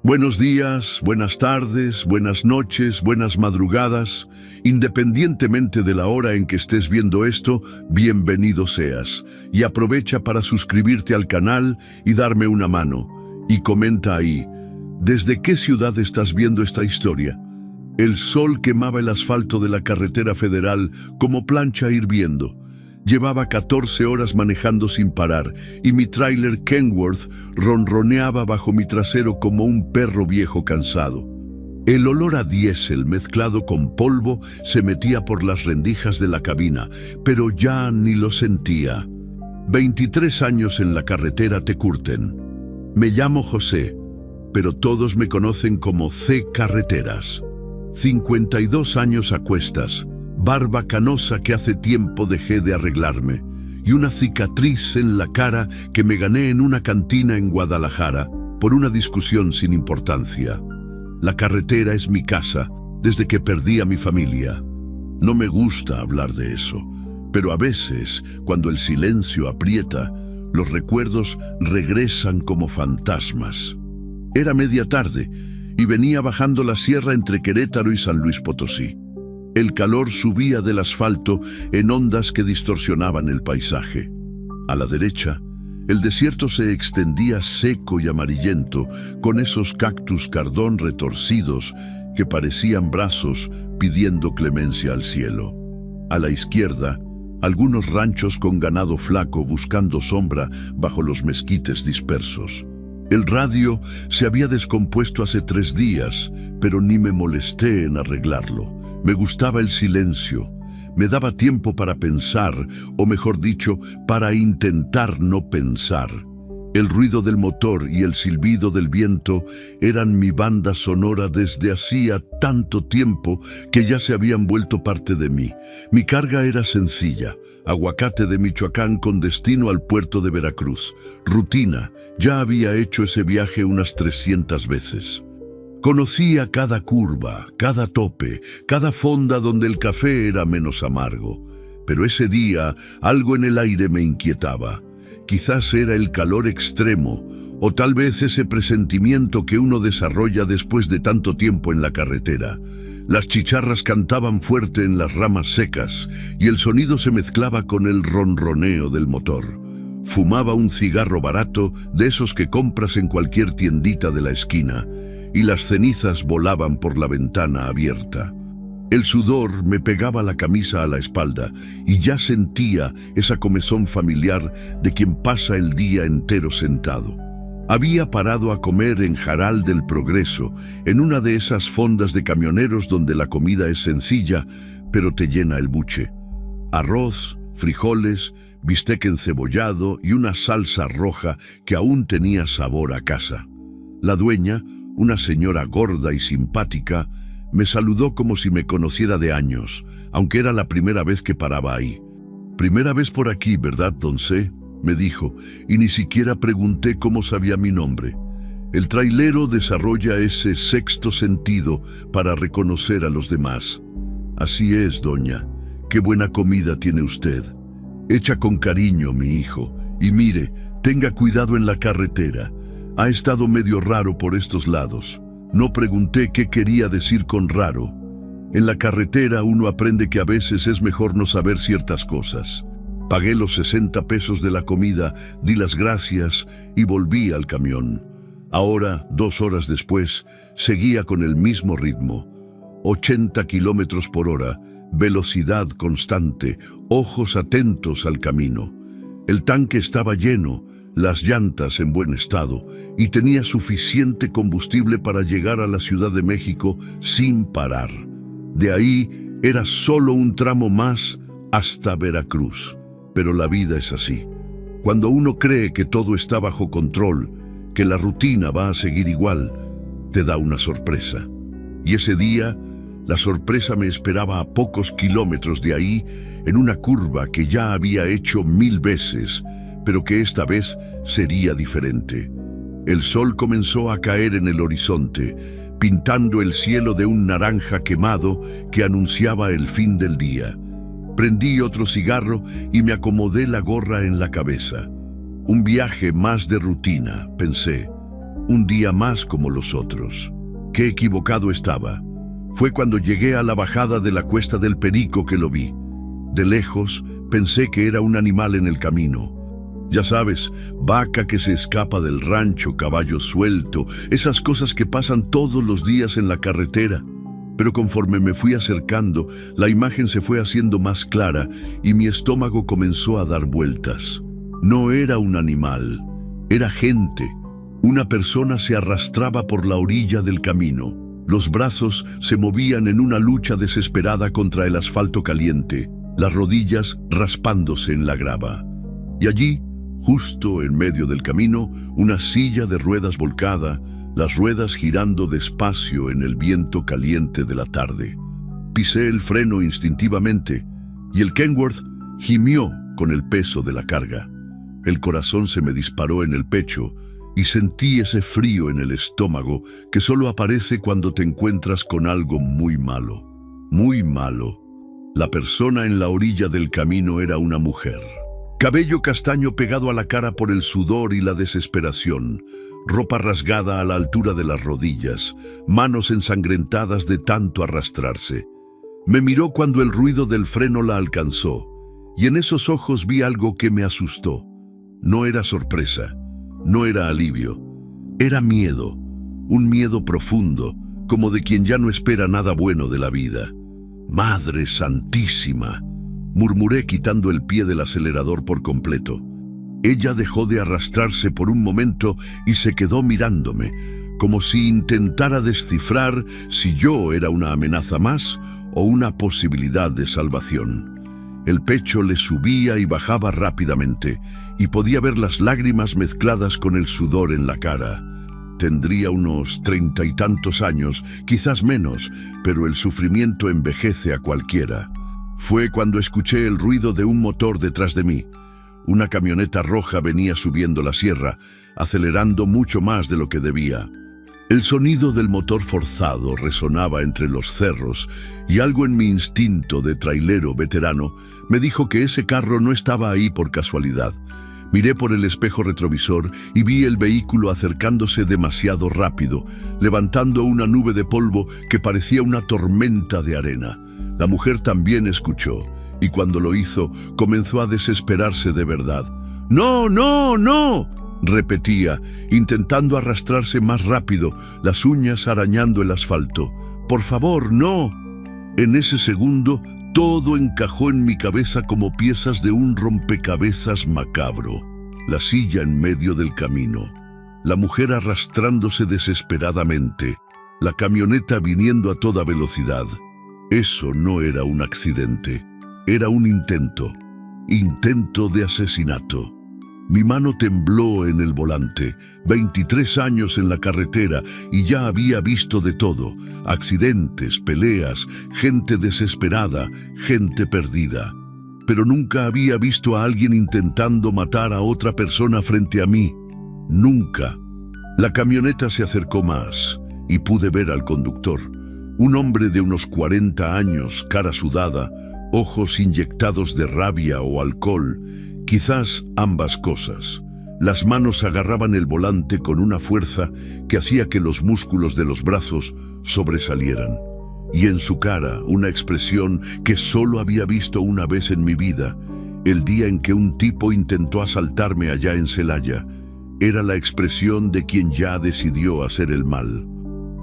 Buenos días, buenas tardes, buenas noches, buenas madrugadas. Independientemente de la hora en que estés viendo esto, bienvenido seas. Y aprovecha para suscribirte al canal y darme una mano. Y comenta ahí, ¿desde qué ciudad estás viendo esta historia? El sol quemaba el asfalto de la carretera federal como plancha hirviendo. Llevaba 14 horas manejando sin parar y mi tráiler Kenworth ronroneaba bajo mi trasero como un perro viejo cansado. El olor a diésel mezclado con polvo se metía por las rendijas de la cabina, pero ya ni lo sentía. 23 años en la carretera te curten. Me llamo José, pero todos me conocen como C. Carreteras. 52 años a cuestas. Barba canosa que hace tiempo dejé de arreglarme, y una cicatriz en la cara que me gané en una cantina en Guadalajara por una discusión sin importancia. La carretera es mi casa desde que perdí a mi familia. No me gusta hablar de eso, pero a veces, cuando el silencio aprieta, los recuerdos regresan como fantasmas. Era media tarde y venía bajando la sierra entre Querétaro y San Luis Potosí. El calor subía del asfalto en ondas que distorsionaban el paisaje. A la derecha, el desierto se extendía seco y amarillento, con esos cactus cardón retorcidos que parecían brazos pidiendo clemencia al cielo. A la izquierda, algunos ranchos con ganado flaco buscando sombra bajo los mezquites dispersos. El radio se había descompuesto hace 3 días, pero ni me molesté en arreglarlo. Me gustaba el silencio, me daba tiempo para pensar, o mejor dicho, para intentar no pensar. El ruido del motor y el silbido del viento eran mi banda sonora desde hacía tanto tiempo que ya se habían vuelto parte de mí. Mi carga era sencilla, aguacate de Michoacán con destino al puerto de Veracruz. Rutina, ya había hecho ese viaje unas 300 veces. Conocía cada curva, cada tope, cada fonda donde el café era menos amargo. Pero ese día algo en el aire me inquietaba. Quizás era el calor extremo, o tal vez ese presentimiento que uno desarrolla después de tanto tiempo en la carretera. Las chicharras cantaban fuerte en las ramas secas y el sonido se mezclaba con el ronroneo del motor. Fumaba un cigarro barato de esos que compras en cualquier tiendita de la esquina, y las cenizas volaban por la ventana abierta. El sudor me pegaba la camisa a la espalda y ya sentía esa comezón familiar de quien pasa el día entero sentado. Había parado a comer en Jaral del Progreso, en una de esas fondas de camioneros donde la comida es sencilla, pero te llena el buche. Arroz, frijoles, bistec encebollado y una salsa roja que aún tenía sabor a casa. La dueña, una señora gorda y simpática, me saludó como si me conociera de años, aunque era la primera vez que paraba ahí. «Primera vez por aquí, ¿verdad, don C?», me dijo, y ni siquiera pregunté cómo sabía mi nombre. El trailero desarrolla ese sexto sentido para reconocer a los demás. «Así es, doña. Qué buena comida tiene usted. Hecha con cariño, mi hijo. Y mire, tenga cuidado en la carretera. Ha estado medio raro por estos lados». No pregunté qué quería decir con raro. En la carretera uno aprende que a veces es mejor no saber ciertas cosas. Pagué los 60 pesos de la comida, di las gracias y volví al camión. Ahora, 2 horas después, seguía con el mismo ritmo. 80 kilómetros por hora, velocidad constante, ojos atentos al camino. El tanque estaba lleno, las llantas en buen estado, y tenía suficiente combustible para llegar a la Ciudad de México sin parar. De ahí era solo un tramo más hasta Veracruz. Pero la vida es así. Cuando uno cree que todo está bajo control, que la rutina va a seguir igual, te da una sorpresa. Y ese día, la sorpresa me esperaba a pocos kilómetros de ahí, en una curva que ya había hecho 1000 veces, pero que esta vez sería diferente. El sol comenzó a caer en el horizonte, pintando el cielo de un naranja quemado que anunciaba el fin del día. Prendí otro cigarro y me acomodé la gorra en la cabeza. Un viaje más de rutina, pensé. un día más como los otros. Qué equivocado estaba. Fue cuando llegué a la bajada de la Cuesta del Perico que lo vi. De lejos pensé que era un animal en el camino. Ya sabes, vaca que se escapa del rancho, caballo suelto, esas cosas que pasan todos los días en la carretera. Pero conforme me fui acercando, la imagen se fue haciendo más clara y mi estómago comenzó a dar vueltas. No era un animal, era gente. Una persona se arrastraba por la orilla del camino. Los brazos se movían en una lucha desesperada contra el asfalto caliente, las rodillas raspándose en la grava. Y allí, justo en medio del camino, una silla de ruedas volcada, las ruedas girando despacio en el viento caliente de la tarde. Pisé el freno instintivamente y el Kenworth gimió con el peso de la carga. El corazón se me disparó en el pecho y sentí ese frío en el estómago que solo aparece cuando te encuentras con algo muy malo. Muy malo. La persona en la orilla del camino era una mujer. Cabello castaño pegado a la cara por el sudor y la desesperación, ropa rasgada a la altura de las rodillas, manos ensangrentadas de tanto arrastrarse. Me miró cuando el ruido del freno la alcanzó, y en esos ojos vi algo que me asustó. No era sorpresa, no era alivio, era miedo, un miedo profundo, como de quien ya no espera nada bueno de la vida. ¡Madre Santísima!, murmuré quitando el pie del acelerador por completo. Ella dejó de arrastrarse por un momento y se quedó mirándome, como si intentara descifrar si yo era una amenaza más o una posibilidad de salvación. El pecho le subía y bajaba rápidamente, y podía ver las lágrimas mezcladas con el sudor en la cara. Tendría unos 30 y tantos años, quizás menos, pero el sufrimiento envejece a cualquiera. Fue cuando escuché el ruido de un motor detrás de mí. Una camioneta roja venía subiendo la sierra, acelerando mucho más de lo que debía. El sonido del motor forzado resonaba entre los cerros y algo en mi instinto de trailero veterano me dijo que ese carro no estaba ahí por casualidad. Miré por el espejo retrovisor y vi el vehículo acercándose demasiado rápido, levantando una nube de polvo que parecía una tormenta de arena. La mujer también escuchó, y cuando lo hizo, comenzó a desesperarse de verdad. ¡No, no, no!, repetía, intentando arrastrarse más rápido, las uñas arañando el asfalto. ¡Por favor, no! En ese segundo, todo encajó en mi cabeza como piezas de un rompecabezas macabro. La silla en medio del camino, la mujer arrastrándose desesperadamente, la camioneta viniendo a toda velocidad. Eso no era un accidente, era un intento de asesinato. Mi mano tembló en el volante, 23 años en la carretera y ya había visto de todo, accidentes, peleas, gente desesperada, gente perdida. Pero nunca había visto a alguien intentando matar a otra persona frente a mí. Nunca. La camioneta se acercó más y pude ver al conductor. Un hombre de unos 40 años, cara sudada, ojos inyectados de rabia o alcohol, quizás ambas cosas. Las manos agarraban el volante con una fuerza que hacía que los músculos de los brazos sobresalieran. Y en su cara una expresión que solo había visto una vez en mi vida, el día en que un tipo intentó asaltarme allá en Celaya. Era la expresión de quien ya decidió hacer el mal.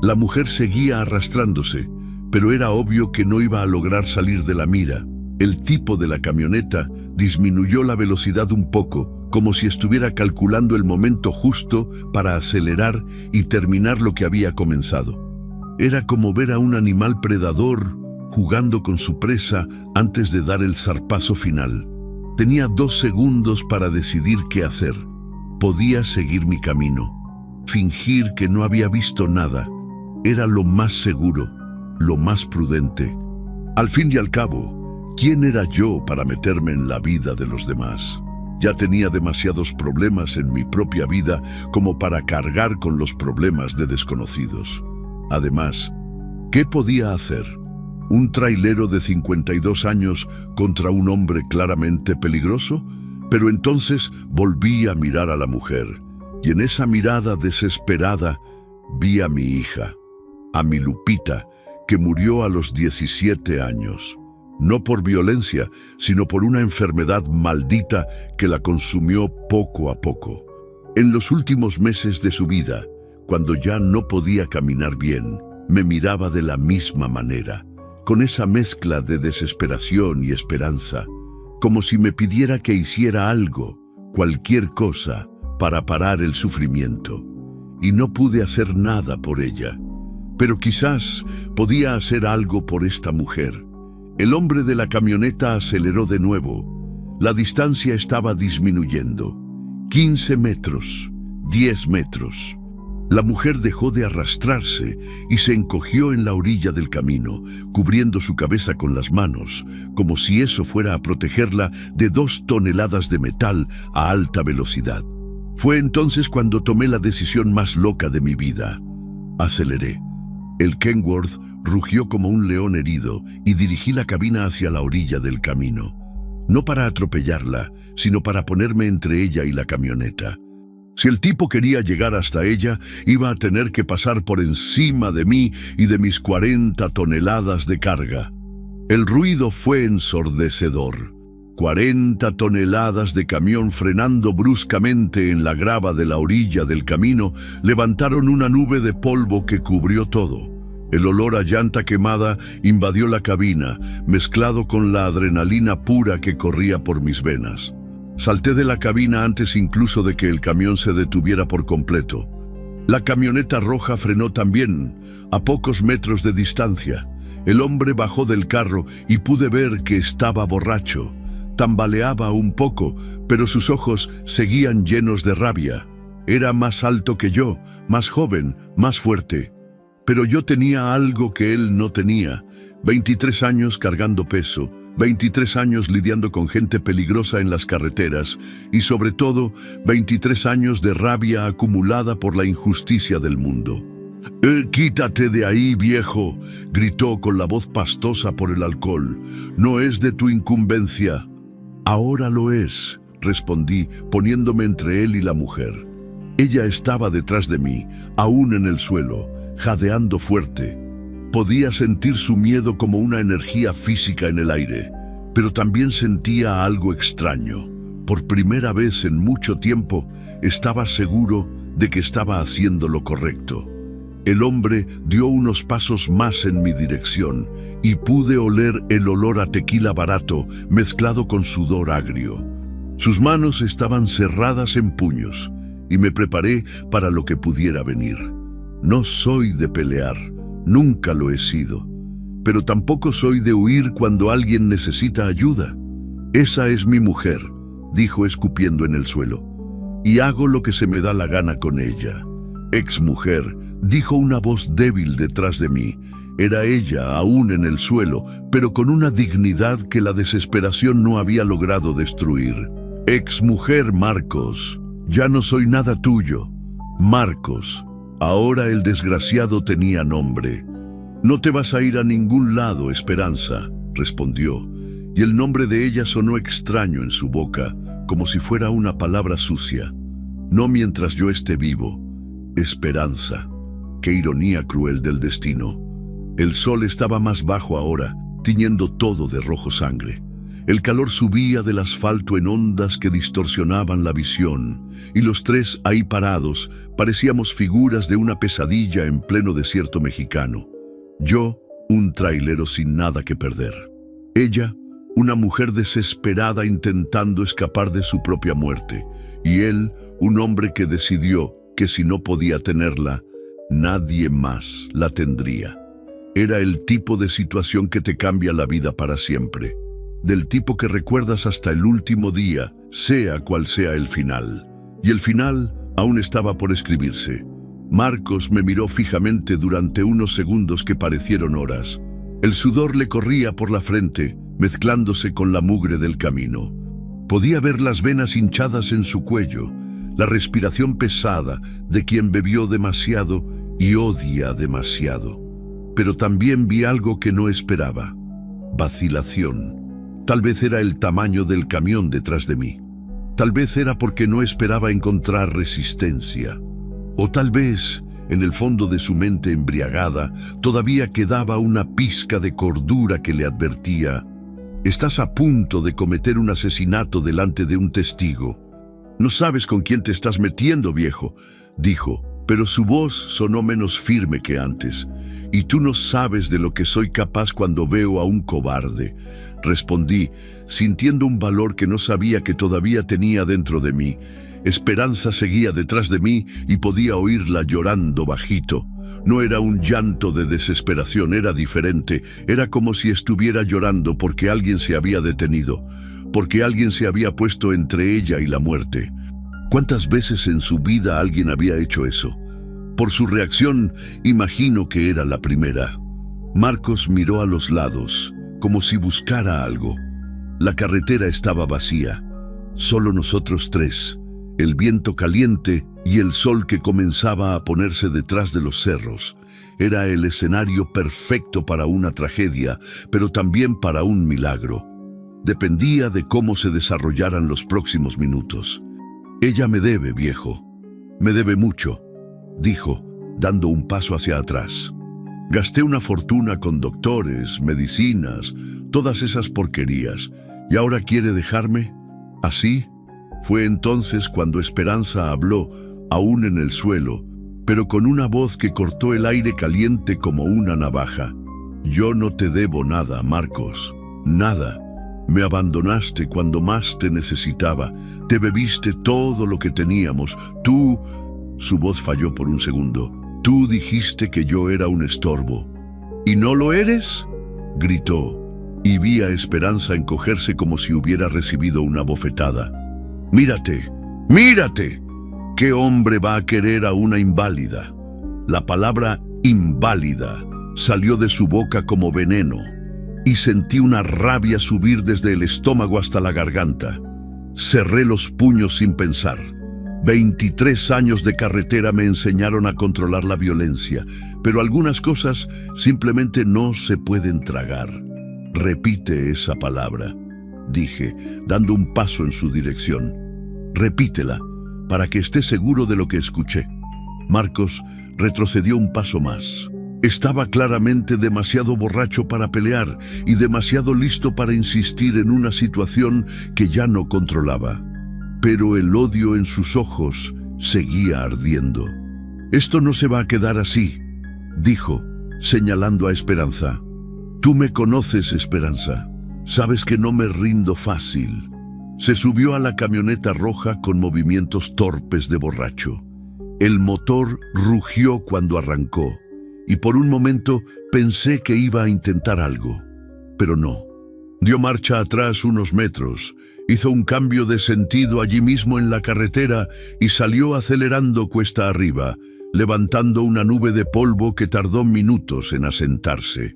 La mujer seguía arrastrándose, pero era obvio que no iba a lograr salir de la mira. El tipo de la camioneta disminuyó la velocidad un poco, como si estuviera calculando el momento justo para acelerar y terminar lo que había comenzado. Era como ver a un animal predador jugando con su presa antes de dar el zarpazo final. Tenía 2 segundos para decidir qué hacer. Podía seguir mi camino, fingir que no había visto nada. Era lo más seguro, lo más prudente. Al fin y al cabo, ¿quién era yo para meterme en la vida de los demás? Ya tenía demasiados problemas en mi propia vida como para cargar con los problemas de desconocidos. Además, ¿qué podía hacer? ¿Un trailero de 52 años contra un hombre claramente peligroso? Pero entonces volví a mirar a la mujer. y en esa mirada desesperada vi a mi hija, a mi Lupita, que murió a los 17 años. No por violencia, sino por una enfermedad maldita que la consumió poco a poco. En los últimos meses de su vida, cuando ya no podía caminar bien, me miraba de la misma manera, con esa mezcla de desesperación y esperanza, como si me pidiera que hiciera algo, cualquier cosa, para parar el sufrimiento. Y no pude hacer nada por ella, pero quizás podía hacer algo por esta mujer. El hombre de la camioneta aceleró de nuevo. La distancia estaba disminuyendo. 15 metros, 10 metros. La mujer dejó de arrastrarse y se encogió en la orilla del camino, cubriendo su cabeza con las manos, como si eso fuera a protegerla de 2 toneladas de metal a alta velocidad. Fue entonces cuando tomé la decisión más loca de mi vida. Aceleré. El Kenworth rugió como un león herido y dirigí la cabina hacia la orilla del camino. No para atropellarla, sino para ponerme entre ella y la camioneta. Si el tipo quería llegar hasta ella, iba a tener que pasar por encima de mí y de mis 40 toneladas de carga. El ruido fue ensordecedor. 40 toneladas de camión frenando bruscamente en la grava de la orilla del camino levantaron una nube de polvo que cubrió todo. El olor a llanta quemada invadió la cabina, mezclado con la adrenalina pura que corría por mis venas. Salté de la cabina antes incluso de que el camión se detuviera por completo. La camioneta roja frenó también, a pocos metros de distancia. El hombre bajó del carro y pude ver que estaba borracho. Tambaleaba un poco, pero sus ojos seguían llenos de rabia. Era más alto que yo, más joven, más fuerte. Pero yo tenía algo que él no tenía. 23 años cargando peso, 23 años lidiando con gente peligrosa en las carreteras y sobre todo 23 años de rabia acumulada por la injusticia del mundo. «Quítate de ahí, viejo», gritó con la voz pastosa por el alcohol. «No es de tu incumbencia». «Ahora lo es», respondí, poniéndome entre él y la mujer. Ella estaba detrás de mí, aún en el suelo, jadeando fuerte. Podía sentir su miedo como una energía física en el aire, pero también sentía algo extraño. Por primera vez en mucho tiempo, estaba seguro de que estaba haciendo lo correcto. El hombre dio unos pasos más en mi dirección y pude oler el olor a tequila barato mezclado con sudor agrio. Sus manos estaban cerradas en puños y me preparé para lo que pudiera venir. No soy de pelear, nunca lo he sido, pero tampoco soy de huir cuando alguien necesita ayuda. Esa es mi mujer, dijo escupiendo en el suelo, y hago lo que se me da la gana con ella. Exmujer, dijo una voz débil detrás de mí. Era ella, aún en el suelo, pero con una dignidad que la desesperación no había logrado destruir. Exmujer, Marcos, ya no soy nada tuyo. Marcos. Ahora el desgraciado tenía nombre. «No te vas a ir a ningún lado, Esperanza», respondió, y el nombre de ella sonó extraño en su boca, como si fuera una palabra sucia. «No mientras yo esté vivo. Esperanza». Qué ironía cruel del destino. El sol estaba más bajo ahora, tiñendo todo de rojo sangre. El calor subía del asfalto en ondas que distorsionaban la visión, y los tres ahí parados parecíamos figuras de una pesadilla en pleno desierto mexicano. Yo, un trailero sin nada que perder. Ella, una mujer desesperada intentando escapar de su propia muerte. Y él, un hombre que decidió que si no podía tenerla, nadie más la tendría. Era el tipo de situación que te cambia la vida para siempre. Del tipo que recuerdas hasta el último día, sea cual sea el final. Y el final aún estaba por escribirse. Marcos me miró fijamente durante unos segundos que parecieron horas. El sudor le corría por la frente, mezclándose con la mugre del camino. Podía ver las venas hinchadas en su cuello, la respiración pesada de quien bebió demasiado y odia demasiado. Pero también vi algo que no esperaba: vacilación. Tal vez era el tamaño del camión detrás de mí. Tal vez era porque no esperaba encontrar resistencia. O tal vez, en el fondo de su mente embriagada, todavía quedaba una pizca de cordura que le advertía: estás a punto de cometer un asesinato delante de un testigo. No sabes con quién te estás metiendo, viejo, dijo, pero su voz sonó menos firme que antes. Y tú no sabes de lo que soy capaz cuando veo a un cobarde, respondí, sintiendo un valor que no sabía que todavía tenía dentro de mí. Esperanza seguía detrás de mí y podía oírla llorando bajito. No era un llanto de desesperación, era diferente. Era como si estuviera llorando porque alguien se había detenido, porque alguien se había puesto entre ella y la muerte. ¿Cuántas veces en su vida alguien había hecho eso? Por su reacción, imagino que era la primera. Marcos miró a los lados, como si buscara algo. La carretera estaba vacía. Solo nosotros tres, el viento caliente y el sol que comenzaba a ponerse detrás de los cerros. Era el escenario perfecto para una tragedia, pero también para un milagro. Dependía de cómo se desarrollaran los próximos minutos. Ella me debe, viejo. Me debe mucho, dijo, dando un paso hacia atrás. Gasté una fortuna con doctores, medicinas, todas esas porquerías. ¿Y ahora quiere dejarme? ¿Así? Fue entonces cuando Esperanza habló, aún en el suelo, pero con una voz que cortó el aire caliente como una navaja. Yo no te debo nada, Marcos. Nada. Me abandonaste cuando más te necesitaba. Te bebiste todo lo que teníamos. Tú... Su voz falló por un segundo. Tú dijiste que yo era un estorbo. ¿Y no lo eres?, gritó, y vi a Esperanza encogerse como si hubiera recibido una bofetada. Mírate, mírate. ¿Qué hombre va a querer a una inválida? La palabra inválida salió de su boca como veneno, y sentí una rabia subir desde el estómago hasta la garganta. Cerré los puños sin pensar. 23 años de carretera me enseñaron a controlar la violencia, pero algunas cosas simplemente no se pueden tragar. Repite esa palabra, dije, dando un paso en su dirección. Repítela, para que esté seguro de lo que escuché. Marcos retrocedió un paso más. Estaba claramente demasiado borracho para pelear y demasiado listo para insistir en una situación que ya no controlaba. Pero el odio en sus ojos seguía ardiendo. Esto no se va a quedar así, dijo, señalando a Esperanza. Tú me conoces, Esperanza. Sabes que no me rindo fácil. Se subió a la camioneta roja con movimientos torpes de borracho. El motor rugió cuando arrancó, y por un momento pensé que iba a intentar algo, pero no. Dio marcha atrás unos metros, hizo un cambio de sentido allí mismo en la carretera y salió acelerando cuesta arriba, levantando una nube de polvo que tardó minutos en asentarse.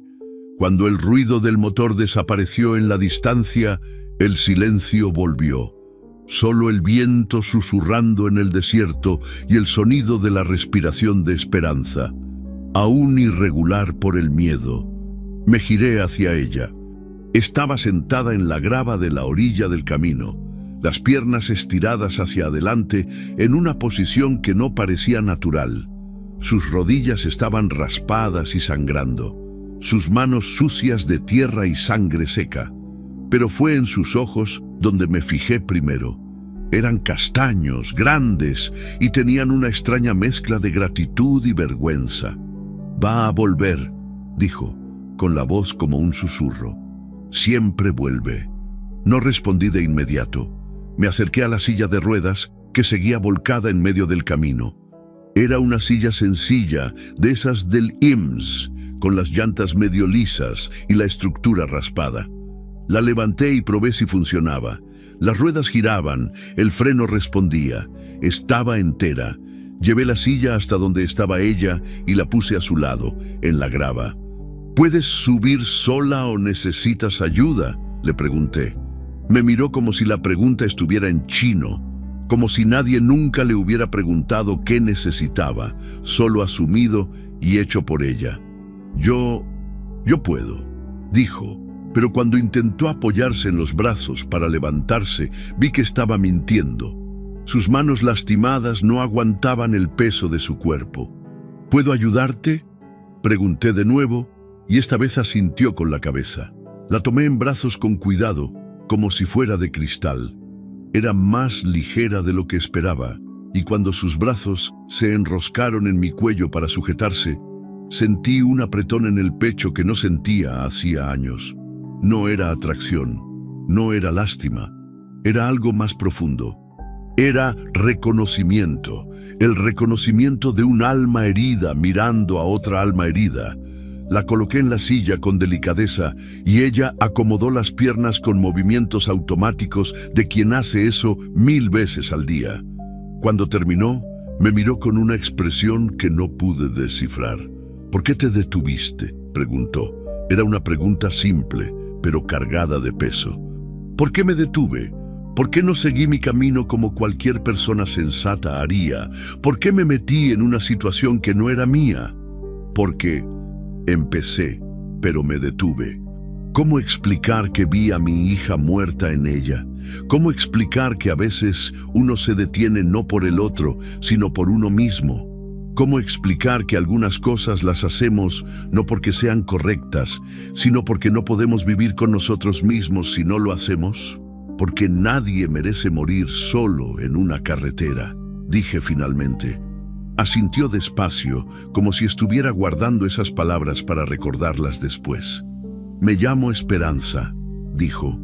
Cuando el ruido del motor desapareció en la distancia, el silencio volvió. Solo el viento susurrando en el desierto y el sonido de la respiración de Esperanza, aún irregular por el miedo. Me giré hacia ella. Estaba sentada en la grava de la orilla del camino, las piernas estiradas hacia adelante en una posición que no parecía natural. Sus rodillas estaban raspadas y sangrando, sus manos sucias de tierra y sangre seca. Pero fue en sus ojos donde me fijé primero. Eran castaños, grandes, y tenían una extraña mezcla de gratitud y vergüenza. Va a volver, dijo, con la voz como un susurro. Siempre vuelve. No respondí de inmediato. Me acerqué a la silla de ruedas que seguía volcada en medio del camino. Era una silla sencilla, de esas del IMSS, con las llantas medio lisas y la estructura raspada. La levanté y probé si funcionaba. Las ruedas giraban, el freno respondía. Estaba entera. Llevé la silla hasta donde estaba ella y la puse a su lado, en la grava. ¿Puedes subir sola o necesitas ayuda?, le pregunté. Me miró como si la pregunta estuviera en chino, como si nadie nunca le hubiera preguntado qué necesitaba, solo asumido y hecho por ella. Yo puedo, dijo, pero cuando intentó apoyarse en los brazos para levantarse, vi que estaba mintiendo. Sus manos lastimadas no aguantaban el peso de su cuerpo. ¿Puedo ayudarte?, pregunté de nuevo, y esta vez asintió con la cabeza. La tomé en brazos con cuidado, como si fuera de cristal. Era más ligera de lo que esperaba, y cuando sus brazos se enroscaron en mi cuello para sujetarse, sentí un apretón en el pecho que no sentía hacía años. No era atracción, no era lástima, era algo más profundo. Era reconocimiento, el reconocimiento de un alma herida mirando a otra alma herida. La coloqué en la silla con delicadeza y ella acomodó las piernas con movimientos automáticos de quien hace eso 1000 veces al día. Cuando terminó, me miró con una expresión que no pude descifrar. ¿Por qué te detuviste?, preguntó. Era una pregunta simple, pero cargada de peso. ¿Por qué me detuve? ¿Por qué no seguí mi camino como cualquier persona sensata haría? ¿Por qué me metí en una situación que no era mía? Porque empecé, pero me detuve. ¿Cómo explicar que vi a mi hija muerta en ella? ¿Cómo explicar que a veces uno se detiene no por el otro, sino por uno mismo? ¿Cómo explicar que algunas cosas las hacemos no porque sean correctas, sino porque no podemos vivir con nosotros mismos si no lo hacemos? Porque nadie merece morir solo en una carretera, dije finalmente. Asintió despacio, como si estuviera guardando esas palabras para recordarlas después. Me llamo Esperanza, dijo.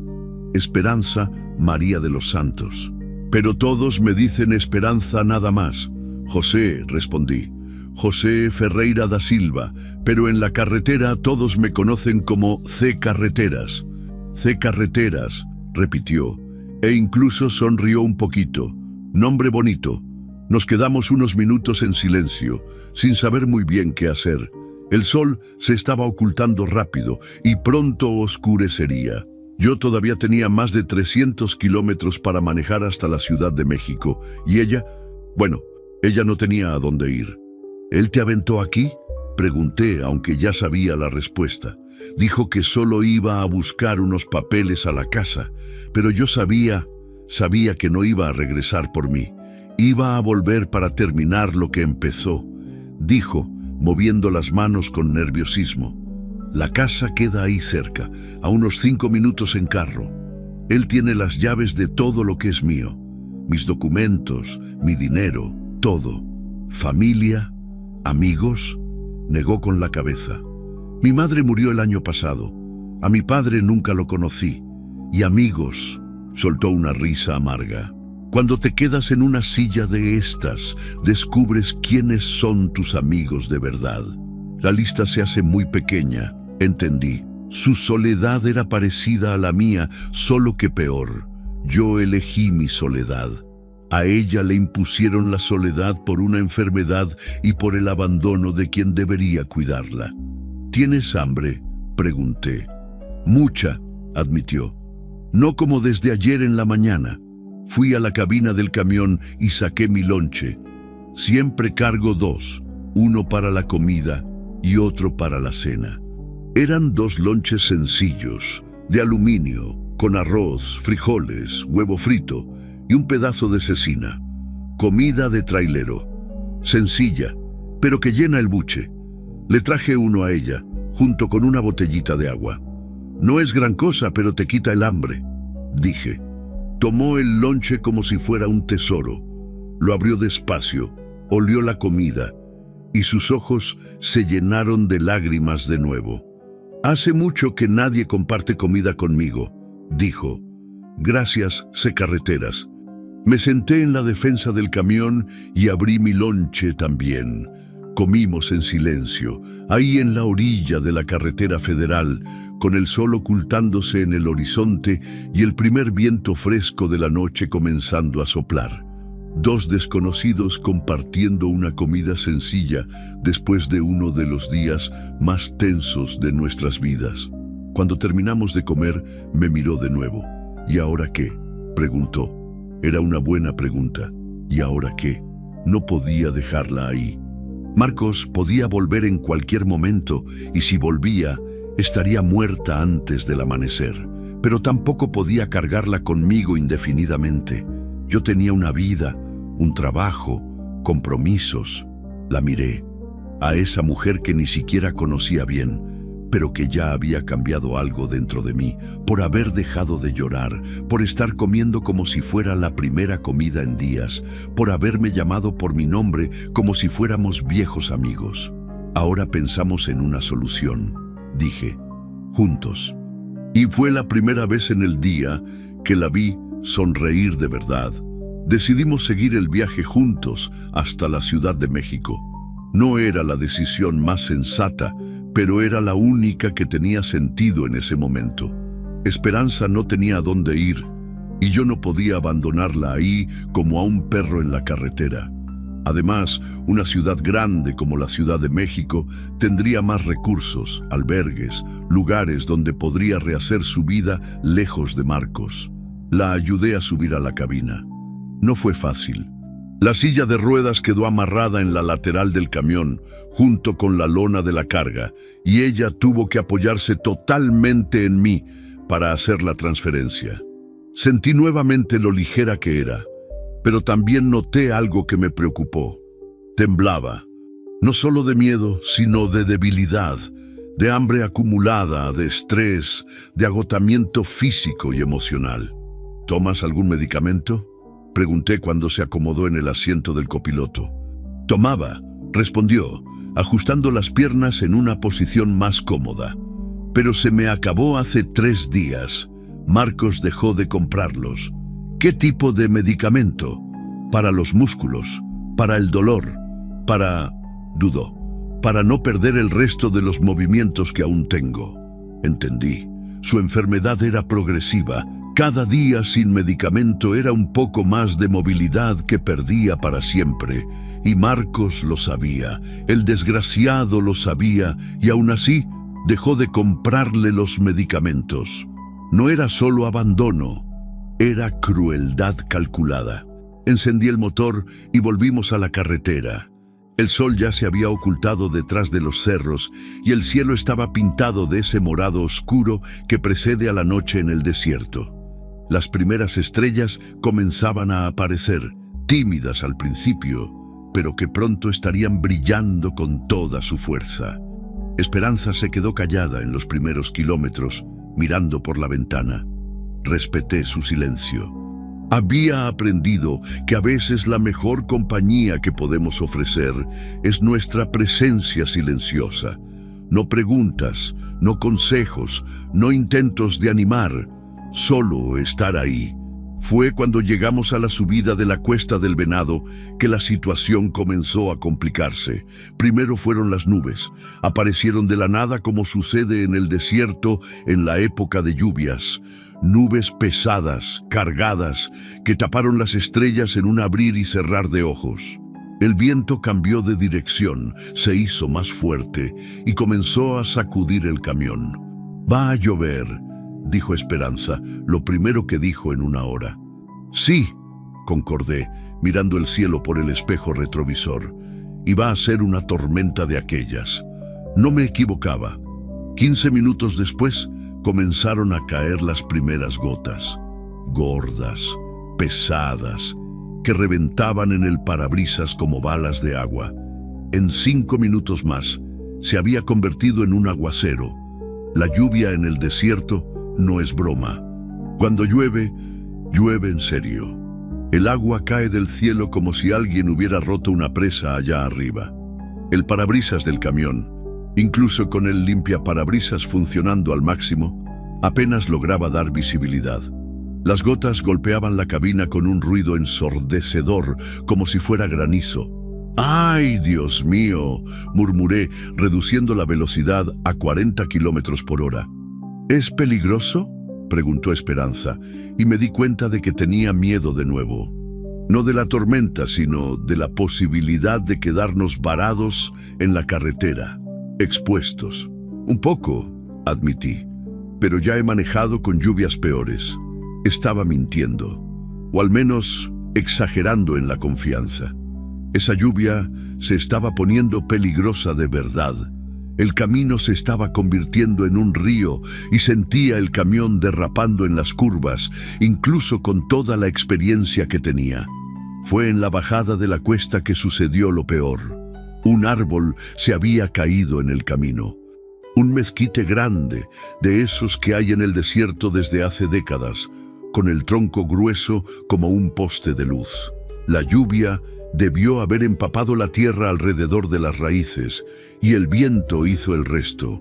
Esperanza María de los Santos. Pero todos me dicen Esperanza nada más. José, respondí. José Ferreira da Silva, pero en la carretera todos me conocen como C. Carreteras. C. Carreteras, repitió, e incluso sonrió un poquito. Nombre bonito. Nos quedamos unos minutos en silencio, sin saber muy bien qué hacer. El sol se estaba ocultando rápido y pronto oscurecería. Yo todavía tenía más de 300 kilómetros para manejar hasta la Ciudad de México, y ella no tenía a dónde ir. ¿Él te aventó aquí?, pregunté, aunque ya sabía la respuesta. Dijo que solo iba a buscar unos papeles a la casa, pero yo sabía que no iba a regresar por mí. Iba a volver para terminar lo que empezó, dijo, moviendo las manos con nerviosismo. La casa queda ahí cerca, a unos 5 minutos en carro. Él tiene las llaves de todo lo que es mío. Mis documentos, mi dinero, todo. Familia, amigos, negó con la cabeza. Mi madre murió el año pasado. A mi padre nunca lo conocí. Y amigos, soltó una risa amarga. Cuando te quedas en una silla de estas, descubres quiénes son tus amigos de verdad. La lista se hace muy pequeña, entendí. Su soledad era parecida a la mía, solo que peor. Yo elegí mi soledad. A ella le impusieron la soledad por una enfermedad y por el abandono de quien debería cuidarla. ¿Tienes hambre?, pregunté. Mucha, admitió. No como desde ayer en la mañana. Fui a la cabina del camión y saqué mi lonche. Siempre cargo 2, uno para la comida y otro para la cena. Eran 2 lonches sencillos, de aluminio, con arroz, frijoles, huevo frito y un pedazo de cecina. Comida de trailero. Sencilla, pero que llena el buche. Le traje uno a ella, junto con una botellita de agua. No es gran cosa, pero te quita el hambre, dije. Tomó el lonche como si fuera un tesoro. Lo abrió despacio, olió la comida, y sus ojos se llenaron de lágrimas de nuevo. Hace mucho que nadie comparte comida conmigo, dijo. Gracias, C. Carreteras. Me senté en la defensa del camión y abrí mi lonche también. Comimos en silencio, ahí en la orilla de la carretera federal, con el sol ocultándose en el horizonte y el primer viento fresco de la noche comenzando a soplar. 2 desconocidos compartiendo una comida sencilla después de uno de los días más tensos de nuestras vidas. Cuando terminamos de comer, me miró de nuevo. ¿Y ahora qué?, preguntó. Era una buena pregunta. ¿Y ahora qué? No podía dejarla ahí. Marcos podía volver en cualquier momento, y si volvía, Estaría muerta antes del amanecer, pero tampoco podía cargarla conmigo indefinidamente. Yo tenía una vida, un trabajo, compromisos. La miré, a esa mujer que ni siquiera conocía bien, pero que ya había cambiado algo dentro de mí, por haber dejado de llorar, por estar comiendo como si fuera la primera comida en días, por haberme llamado por mi nombre como si fuéramos viejos amigos. Ahora pensamos en una solución, dije, juntos. Y fue la primera vez en el día que la vi sonreír de verdad. Decidimos seguir el viaje juntos hasta la Ciudad de México. No era la decisión más sensata, pero era la única que tenía sentido en ese momento. Esperanza no tenía a dónde ir, y yo no podía abandonarla ahí como a un perro en la carretera. Además, una ciudad grande como la Ciudad de México tendría más recursos, albergues, lugares donde podría rehacer su vida lejos de Marcos. La ayudé a subir a la cabina. No fue fácil. La silla de ruedas quedó amarrada en la lateral del camión, junto con la lona de la carga, y ella tuvo que apoyarse totalmente en mí para hacer la transferencia. Sentí nuevamente lo ligera que era, pero también noté algo que me preocupó. Temblaba, no solo de miedo, sino de debilidad, de hambre acumulada, de estrés, de agotamiento físico y emocional. ¿Tomas algún medicamento?, pregunté cuando se acomodó en el asiento del copiloto. Tomaba, respondió, ajustando las piernas en una posición más cómoda. Pero se me acabó hace 3 días. Marcos dejó de comprarlos. ¿Qué tipo de medicamento? Para los músculos, para el dolor, dudó, para no perder el resto de los movimientos que aún tengo. Entendí. Su enfermedad era progresiva. Cada día sin medicamento era un poco más de movilidad que perdía para siempre, y Marcos lo sabía, el desgraciado lo sabía, y aún así dejó de comprarle los medicamentos. No era solo abandono, era crueldad calculada. Encendí el motor y volvimos a la carretera. El sol ya se había ocultado detrás de los cerros y el cielo estaba pintado de ese morado oscuro que precede a la noche en el desierto. Las primeras estrellas comenzaban a aparecer, tímidas al principio, pero que pronto estarían brillando con toda su fuerza. Esperanza se quedó callada en los primeros kilómetros, mirando por la ventana. Respeté su silencio. Había aprendido que a veces la mejor compañía que podemos ofrecer es nuestra presencia silenciosa. No preguntas, no consejos, no intentos de animar, solo estar ahí. Fue cuando llegamos a la subida de la Cuesta del Venado que la situación comenzó a complicarse. Primero fueron las nubes. Aparecieron de la nada como sucede en el desierto en la época de lluvias. Nubes pesadas, cargadas, que taparon las estrellas en un abrir y cerrar de ojos. El viento cambió de dirección, se hizo más fuerte y comenzó a sacudir el camión. «Va a llover», dijo Esperanza, lo primero que dijo en una hora. «Sí», concordé, mirando el cielo por el espejo retrovisor. «Iba a ser una tormenta de aquellas». No me equivocaba. 15 minutos después, comenzaron a caer las primeras gotas, gordas, pesadas, que reventaban en el parabrisas como balas de agua. En 5 minutos más, se había convertido en un aguacero. La lluvia en el desierto no es broma. Cuando llueve, llueve en serio. El agua cae del cielo como si alguien hubiera roto una presa allá arriba. El parabrisas del camión, incluso con el limpiaparabrisas funcionando al máximo, apenas lograba dar visibilidad. Las gotas golpeaban la cabina con un ruido ensordecedor, como si fuera granizo. «¡Ay, Dios mío!», murmuré, reduciendo la velocidad a 40 kilómetros por hora. «¿Es peligroso?», preguntó Esperanza, y me di cuenta de que tenía miedo de nuevo. No de la tormenta, sino de la posibilidad de quedarnos varados en la carretera, expuestos. «Un poco», admití, «pero ya he manejado con lluvias peores». Estaba mintiendo, o al menos exagerando en la confianza. Esa lluvia se estaba poniendo peligrosa de verdad. El camino se estaba convirtiendo en un río y sentía el camión derrapando en las curvas, incluso con toda la experiencia que tenía. Fue en la bajada de la cuesta que sucedió lo peor. Un árbol se había caído en el camino. Un mezquite grande, de esos que hay en el desierto desde hace décadas, con el tronco grueso como un poste de luz. La lluvia debió haber empapado la tierra alrededor de las raíces, y el viento hizo el resto.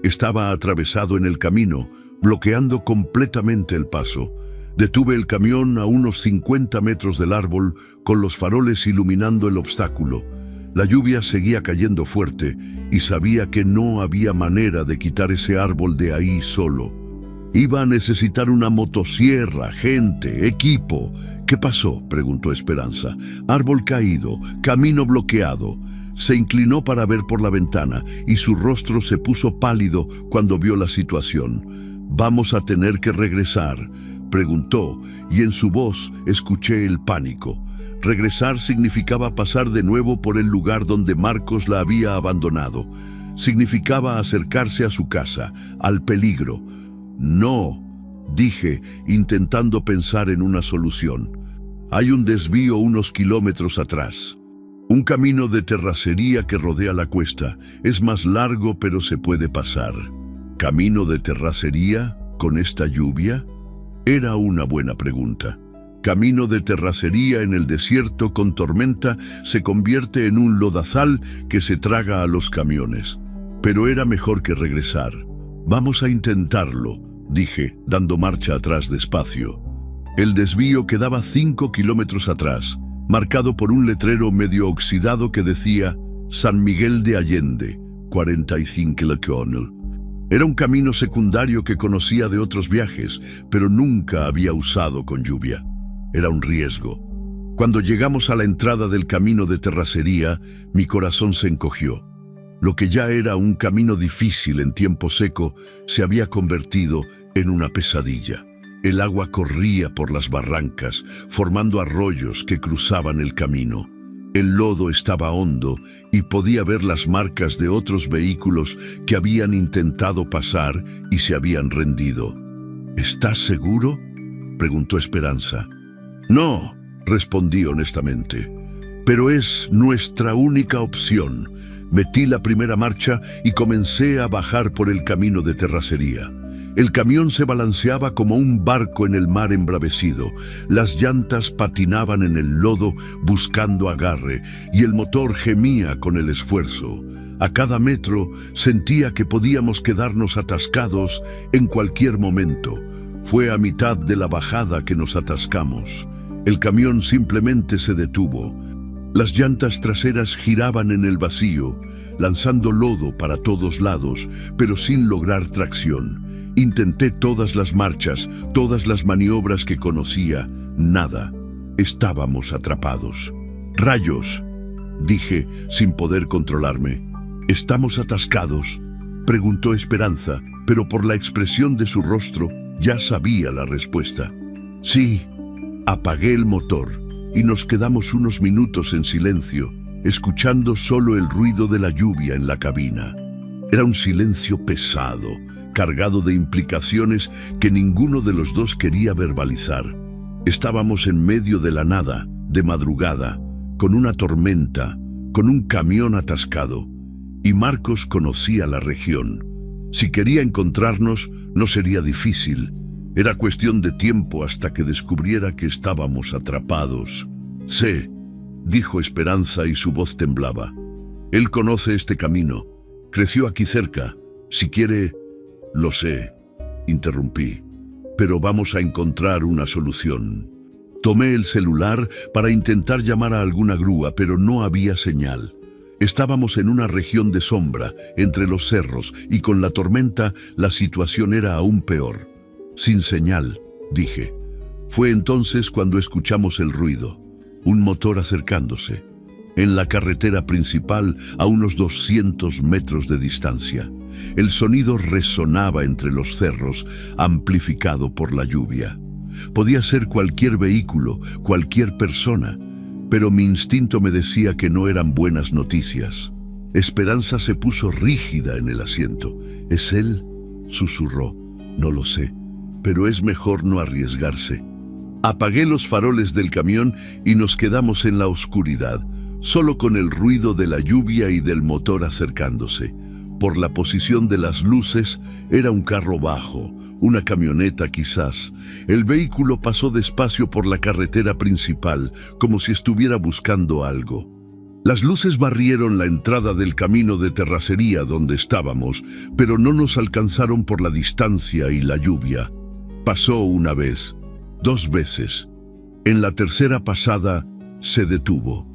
Estaba atravesado en el camino, bloqueando completamente el paso. Detuve el camión a unos 50 metros del árbol, con los faroles iluminando el obstáculo. La lluvia seguía cayendo fuerte, y sabía que no había manera de quitar ese árbol de ahí solo. Iba a necesitar una motosierra, gente, equipo. ¿Qué pasó?, preguntó Esperanza. Árbol caído, camino bloqueado. Se inclinó para ver por la ventana y su rostro se puso pálido cuando vio la situación. «¿Vamos a tener que regresar?», preguntó, y en su voz escuché el pánico. Regresar significaba pasar de nuevo por el lugar donde Marcos la había abandonado. Significaba acercarse a su casa, al peligro. «No», dije, intentando pensar en una solución. «Hay un desvío unos kilómetros atrás. Un camino de terracería que rodea la cuesta. Es más largo, pero se puede pasar». ¿Camino de terracería con esta lluvia? Era una buena pregunta. Camino de terracería en el desierto con tormenta se convierte en un lodazal que se traga a los camiones. Pero era mejor que regresar. «Vamos a intentarlo», dije, dando marcha atrás despacio. El desvío quedaba 5 kilómetros atrás, marcado por un letrero medio oxidado que decía San Miguel de Allende, 45 kilómetros. Era un camino secundario que conocía de otros viajes, pero nunca había usado con lluvia. Era un riesgo. Cuando llegamos a la entrada del camino de terracería, mi corazón se encogió. Lo que ya era un camino difícil en tiempo seco se había convertido en una pesadilla. El agua corría por las barrancas, formando arroyos que cruzaban el camino. El lodo estaba hondo y podía ver las marcas de otros vehículos que habían intentado pasar y se habían rendido. «¿Estás seguro?», preguntó Esperanza. «No», respondí honestamente, «pero es nuestra única opción». Metí la primera marcha y comencé a bajar por el camino de terracería. El camión se balanceaba como un barco en el mar embravecido. Las llantas patinaban en el lodo buscando agarre y el motor gemía con el esfuerzo. A cada metro sentía que podíamos quedarnos atascados en cualquier momento. Fue a mitad de la bajada que nos atascamos. El camión simplemente se detuvo. Las llantas traseras giraban en el vacío, lanzando lodo para todos lados, pero sin lograr tracción. Intenté todas las marchas, todas las maniobras que conocía. Nada. Estábamos atrapados. «¡Rayos!», dije, sin poder controlarme. «¿Estamos atascados?», preguntó Esperanza, pero por la expresión de su rostro ya sabía la respuesta. «Sí». Apagué el motor y nos quedamos unos minutos en silencio, escuchando solo el ruido de la lluvia en la cabina. Era un silencio pesado, cargado de implicaciones que ninguno de los dos quería verbalizar. Estábamos en medio de la nada, de madrugada, con una tormenta, con un camión atascado, y Marcos conocía la región. Si quería encontrarnos, no sería difícil. Era cuestión de tiempo hasta que descubriera que estábamos atrapados. «Sé», dijo Esperanza y su voz temblaba. «Él conoce este camino. Creció aquí cerca. Si quiere...». «Lo sé», interrumpí, «pero vamos a encontrar una solución». Tomé el celular para intentar llamar a alguna grúa, pero no había señal. Estábamos en una región de sombra, entre los cerros, y con la tormenta la situación era aún peor. «Sin señal», dije. Fue entonces cuando escuchamos el ruido, un motor acercándose, en la carretera principal a unos 200 metros de distancia. El sonido resonaba entre los cerros, amplificado por la lluvia. Podía ser cualquier vehículo, cualquier persona, pero mi instinto me decía que no eran buenas noticias. Esperanza se puso rígida en el asiento. ¿Es él?, susurró. No lo sé, pero es mejor no arriesgarse. Apagué los faroles del camión y nos quedamos en la oscuridad, solo con el ruido de la lluvia y del motor acercándose. Por la posición de las luces, era un carro bajo, una camioneta quizás. El vehículo pasó despacio por la carretera principal, como si estuviera buscando algo. Las luces barrieron la entrada del camino de terracería donde estábamos, pero no nos alcanzaron por la distancia y la lluvia. Pasó una vez, 2 veces. En la tercera pasada, se detuvo.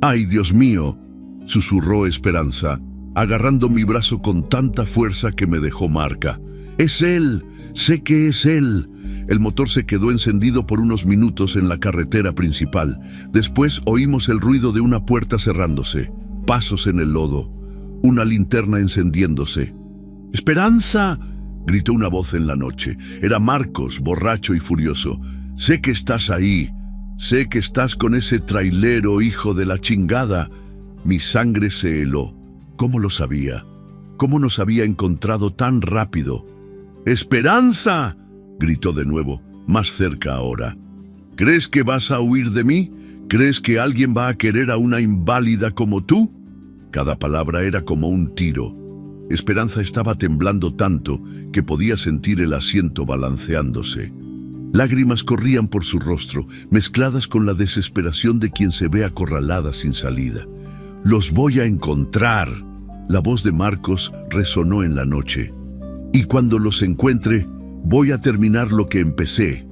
¡Ay, Dios mío!, susurró Esperanza, agarrando mi brazo con tanta fuerza que me dejó marca. ¡Es él! ¡Sé que es él! El motor se quedó encendido por unos minutos en la carretera principal. Después oímos el ruido de una puerta cerrándose, pasos en el lodo, una linterna encendiéndose. ¡Esperanza!, gritó una voz en la noche. Era Marcos, borracho y furioso. «Sé que estás ahí. Sé que estás con ese trailero, hijo de la chingada». Mi sangre se heló. ¿Cómo lo sabía? ¿Cómo nos había encontrado tan rápido? ¡Esperanza!, gritó de nuevo, más cerca ahora. ¿Crees que vas a huir de mí? ¿Crees que alguien va a querer a una inválida como tú? Cada palabra era como un tiro. Esperanza estaba temblando tanto que podía sentir el asiento balanceándose. Lágrimas corrían por su rostro, mezcladas con la desesperación de quien se ve acorralada sin salida. «Los voy a encontrar», la voz de Marcos resonó en la noche. «Y cuando los encuentre, voy a terminar lo que empecé».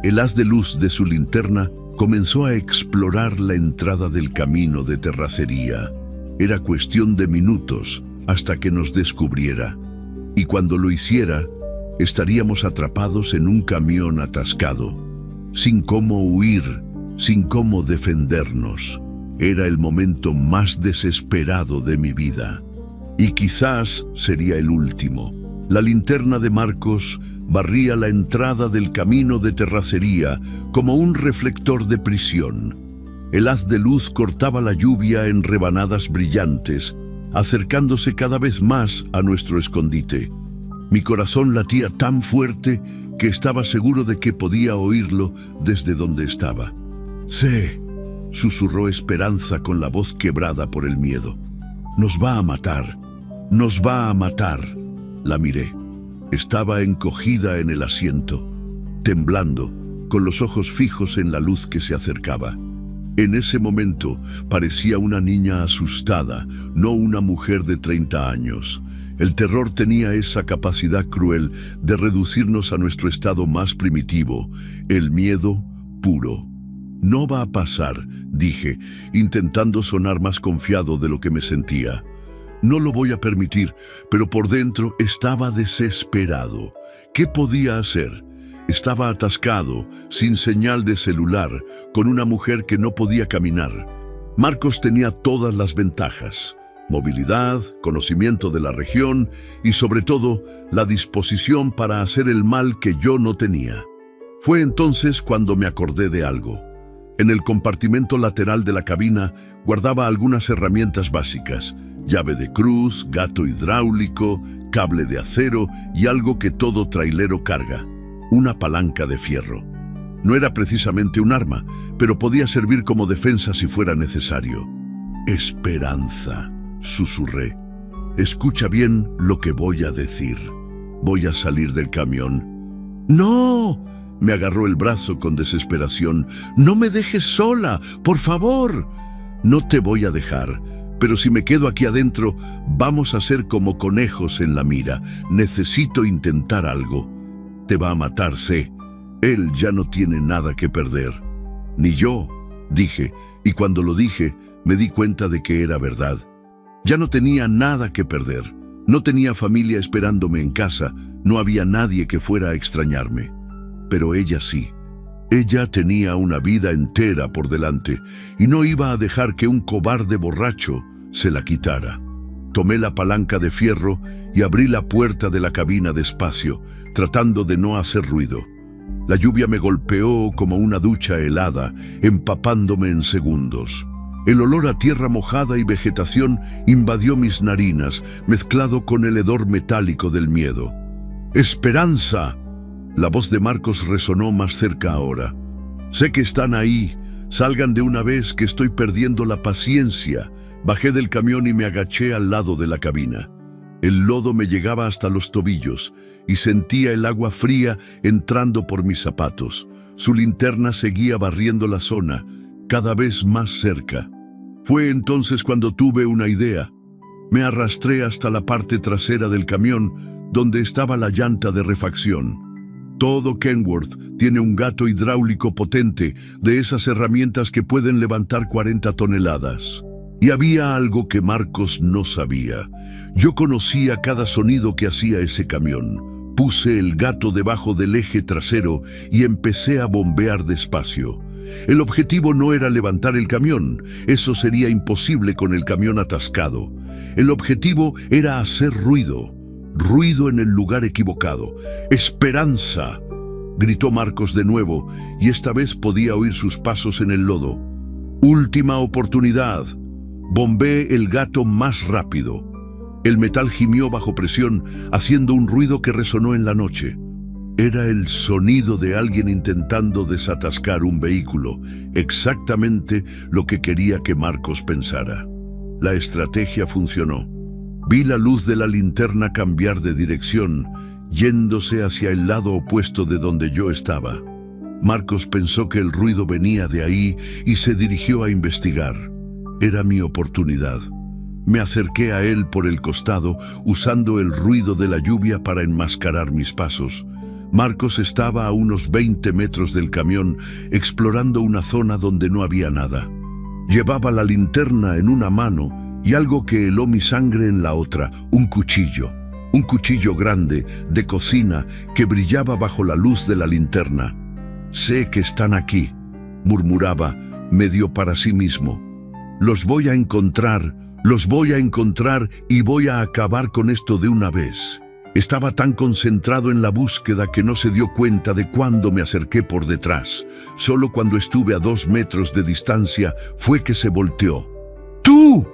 El haz de luz de su linterna comenzó a explorar la entrada del camino de terracería. Era cuestión de minutos hasta que nos descubriera. Y cuando lo hiciera, estaríamos atrapados en un camión atascado, sin cómo huir, sin cómo defendernos. Era el momento más desesperado de mi vida. Y quizás sería el último. La linterna de Marcos barría la entrada del camino de terracería como un reflector de prisión. El haz de luz cortaba la lluvia en rebanadas brillantes, acercándose cada vez más a nuestro escondite. Mi corazón latía tan fuerte que estaba seguro de que podía oírlo desde donde estaba. «Sé», susurró Esperanza con la voz quebrada por el miedo. «Nos va a matar. Nos va a matar». La miré. Estaba encogida en el asiento, temblando, con los ojos fijos en la luz que se acercaba. En ese momento parecía una niña asustada, no una mujer de 30 años. El terror tenía esa capacidad cruel de reducirnos a nuestro estado más primitivo, el miedo puro. «No va a pasar», dije, intentando sonar más confiado de lo que me sentía. «No lo voy a permitir», pero por dentro estaba desesperado. ¿Qué podía hacer? Estaba atascado, sin señal de celular, con una mujer que no podía caminar. Marcos tenía todas las ventajas: movilidad, conocimiento de la región y, sobre todo, la disposición para hacer el mal que yo no tenía. Fue entonces cuando me acordé de algo. En el compartimento lateral de la cabina guardaba algunas herramientas básicas: llave de cruz, gato hidráulico, cable de acero y algo que todo trailero carga: una palanca de fierro. No era precisamente un arma, pero podía servir como defensa si fuera necesario. «Esperanza», susurré. «Escucha bien lo que voy a decir. Voy a salir del camión». «¡No!», me agarró el brazo con desesperación. «No me dejes sola, por favor». «No te voy a dejar, pero si me quedo aquí adentro, vamos a ser como conejos en la mira. Necesito intentar algo». «Te va a matar, sé. Él ya no tiene nada que perder». «Ni yo», dije, y cuando lo dije, me di cuenta de que era verdad. Ya no tenía nada que perder. No tenía familia esperándome en casa, no había nadie que fuera a extrañarme. Pero ella sí. Ella tenía una vida entera por delante y no iba a dejar que un cobarde borracho se la quitara. Tomé la palanca de fierro y abrí la puerta de la cabina despacio, tratando de no hacer ruido. La lluvia me golpeó como una ducha helada, empapándome en segundos. El olor a tierra mojada y vegetación invadió mis narinas, mezclado con el hedor metálico del miedo. ¡Esperanza! La voz de Marcos resonó más cerca ahora. Sé que están ahí. Salgan de una vez, que estoy perdiendo la paciencia. Bajé del camión y me agaché al lado de la cabina. El lodo me llegaba hasta los tobillos y sentía el agua fría entrando por mis zapatos. Su linterna seguía barriendo la zona, cada vez más cerca. Fue entonces cuando tuve una idea. Me arrastré hasta la parte trasera del camión, donde estaba la llanta de refacción. Todo Kenworth tiene un gato hidráulico potente, de esas herramientas que pueden levantar 40 toneladas. Y había algo que Marcos no sabía. Yo conocía cada sonido que hacía ese camión. Puse el gato debajo del eje trasero y empecé a bombear despacio. El objetivo no era levantar el camión, eso sería imposible con el camión atascado. El objetivo era hacer ruido. Ruido en el lugar equivocado. ¡Esperanza!, gritó Marcos de nuevo, y esta vez podía oír sus pasos en el lodo. ¡Última oportunidad! Bombeé el gato más rápido. El metal gimió bajo presión, haciendo un ruido que resonó en la noche. Era el sonido de alguien intentando desatascar un vehículo, exactamente lo que quería que Marcos pensara. La estrategia funcionó. Vi la luz de la linterna cambiar de dirección, yéndose hacia el lado opuesto de donde yo estaba. Marcos pensó que el ruido venía de ahí y se dirigió a investigar. Era mi oportunidad. Me acerqué a él por el costado, usando el ruido de la lluvia para enmascarar mis pasos. Marcos estaba a unos 20 metros del camión, explorando una zona donde no había nada. Llevaba la linterna en una mano y algo que heló mi sangre en la otra, un cuchillo grande, de cocina, que brillaba bajo la luz de la linterna. «Sé que están aquí», murmuraba, medio para sí mismo. Los voy a encontrar y voy a acabar con esto de una vez». Estaba tan concentrado en la búsqueda que no se dio cuenta de cuándo me acerqué por detrás. Solo cuando estuve a 2 metros de distancia fue que se volteó. «¡Tú!»,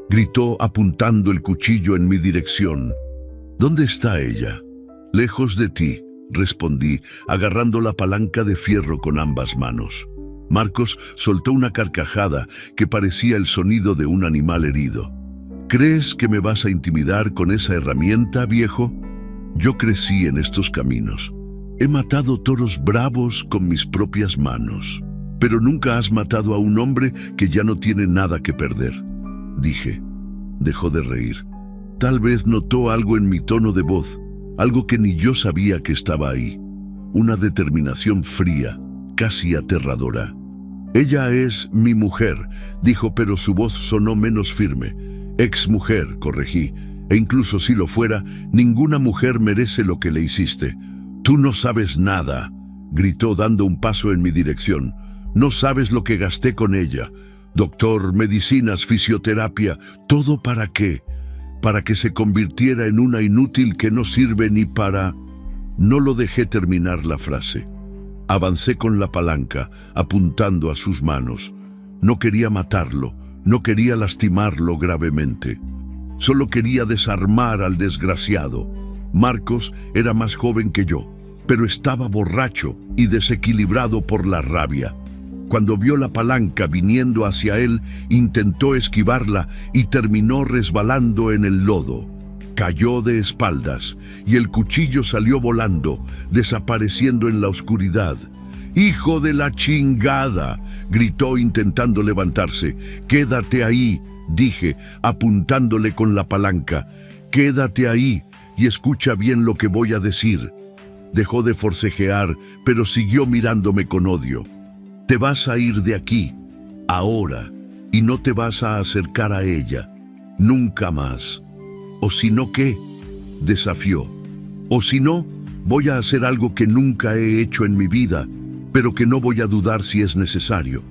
gritó apuntando el cuchillo en mi dirección. «¿Dónde está ella?» «Lejos de ti», respondí, agarrando la palanca de fierro con ambas manos. Marcos soltó una carcajada que parecía el sonido de un animal herido. «¿Crees que me vas a intimidar con esa herramienta, viejo? Yo crecí en estos caminos. He matado toros bravos con mis propias manos. Pero nunca has matado a un hombre que ya no tiene nada que perder», dije. Dejó de reír. Tal vez notó algo en mi tono de voz, algo que ni yo sabía que estaba ahí. Una determinación fría, casi aterradora. «Ella es mi mujer», dijo, pero su voz sonó menos firme. «Exmujer», corregí, «e incluso si lo fuera, ninguna mujer merece lo que le hiciste». «Tú no sabes nada», gritó dando un paso en mi dirección. «No sabes lo que gasté con ella. Doctor, medicinas, fisioterapia, ¿todo para qué? Para que se convirtiera en una inútil que no sirve ni para...». No lo dejé terminar la frase. Avancé con la palanca, apuntando a sus manos. No quería matarlo, no quería lastimarlo gravemente. Solo quería desarmar al desgraciado. Marcos era más joven que yo, pero estaba borracho y desequilibrado por la rabia. Cuando vio la palanca viniendo hacia él, intentó esquivarla y terminó resbalando en el lodo. Cayó de espaldas y el cuchillo salió volando, desapareciendo en la oscuridad. «¡Hijo de la chingada!», gritó intentando levantarse. «Quédate ahí», dije, apuntándole con la palanca. «Quédate ahí y escucha bien lo que voy a decir». Dejó de forcejear, pero siguió mirándome con odio. «Te vas a ir de aquí, ahora, y no te vas a acercar a ella. Nunca más. ¿O si no qué?», desafió. «O si no, voy a hacer algo que nunca he hecho en mi vida, pero que no voy a dudar si es necesario».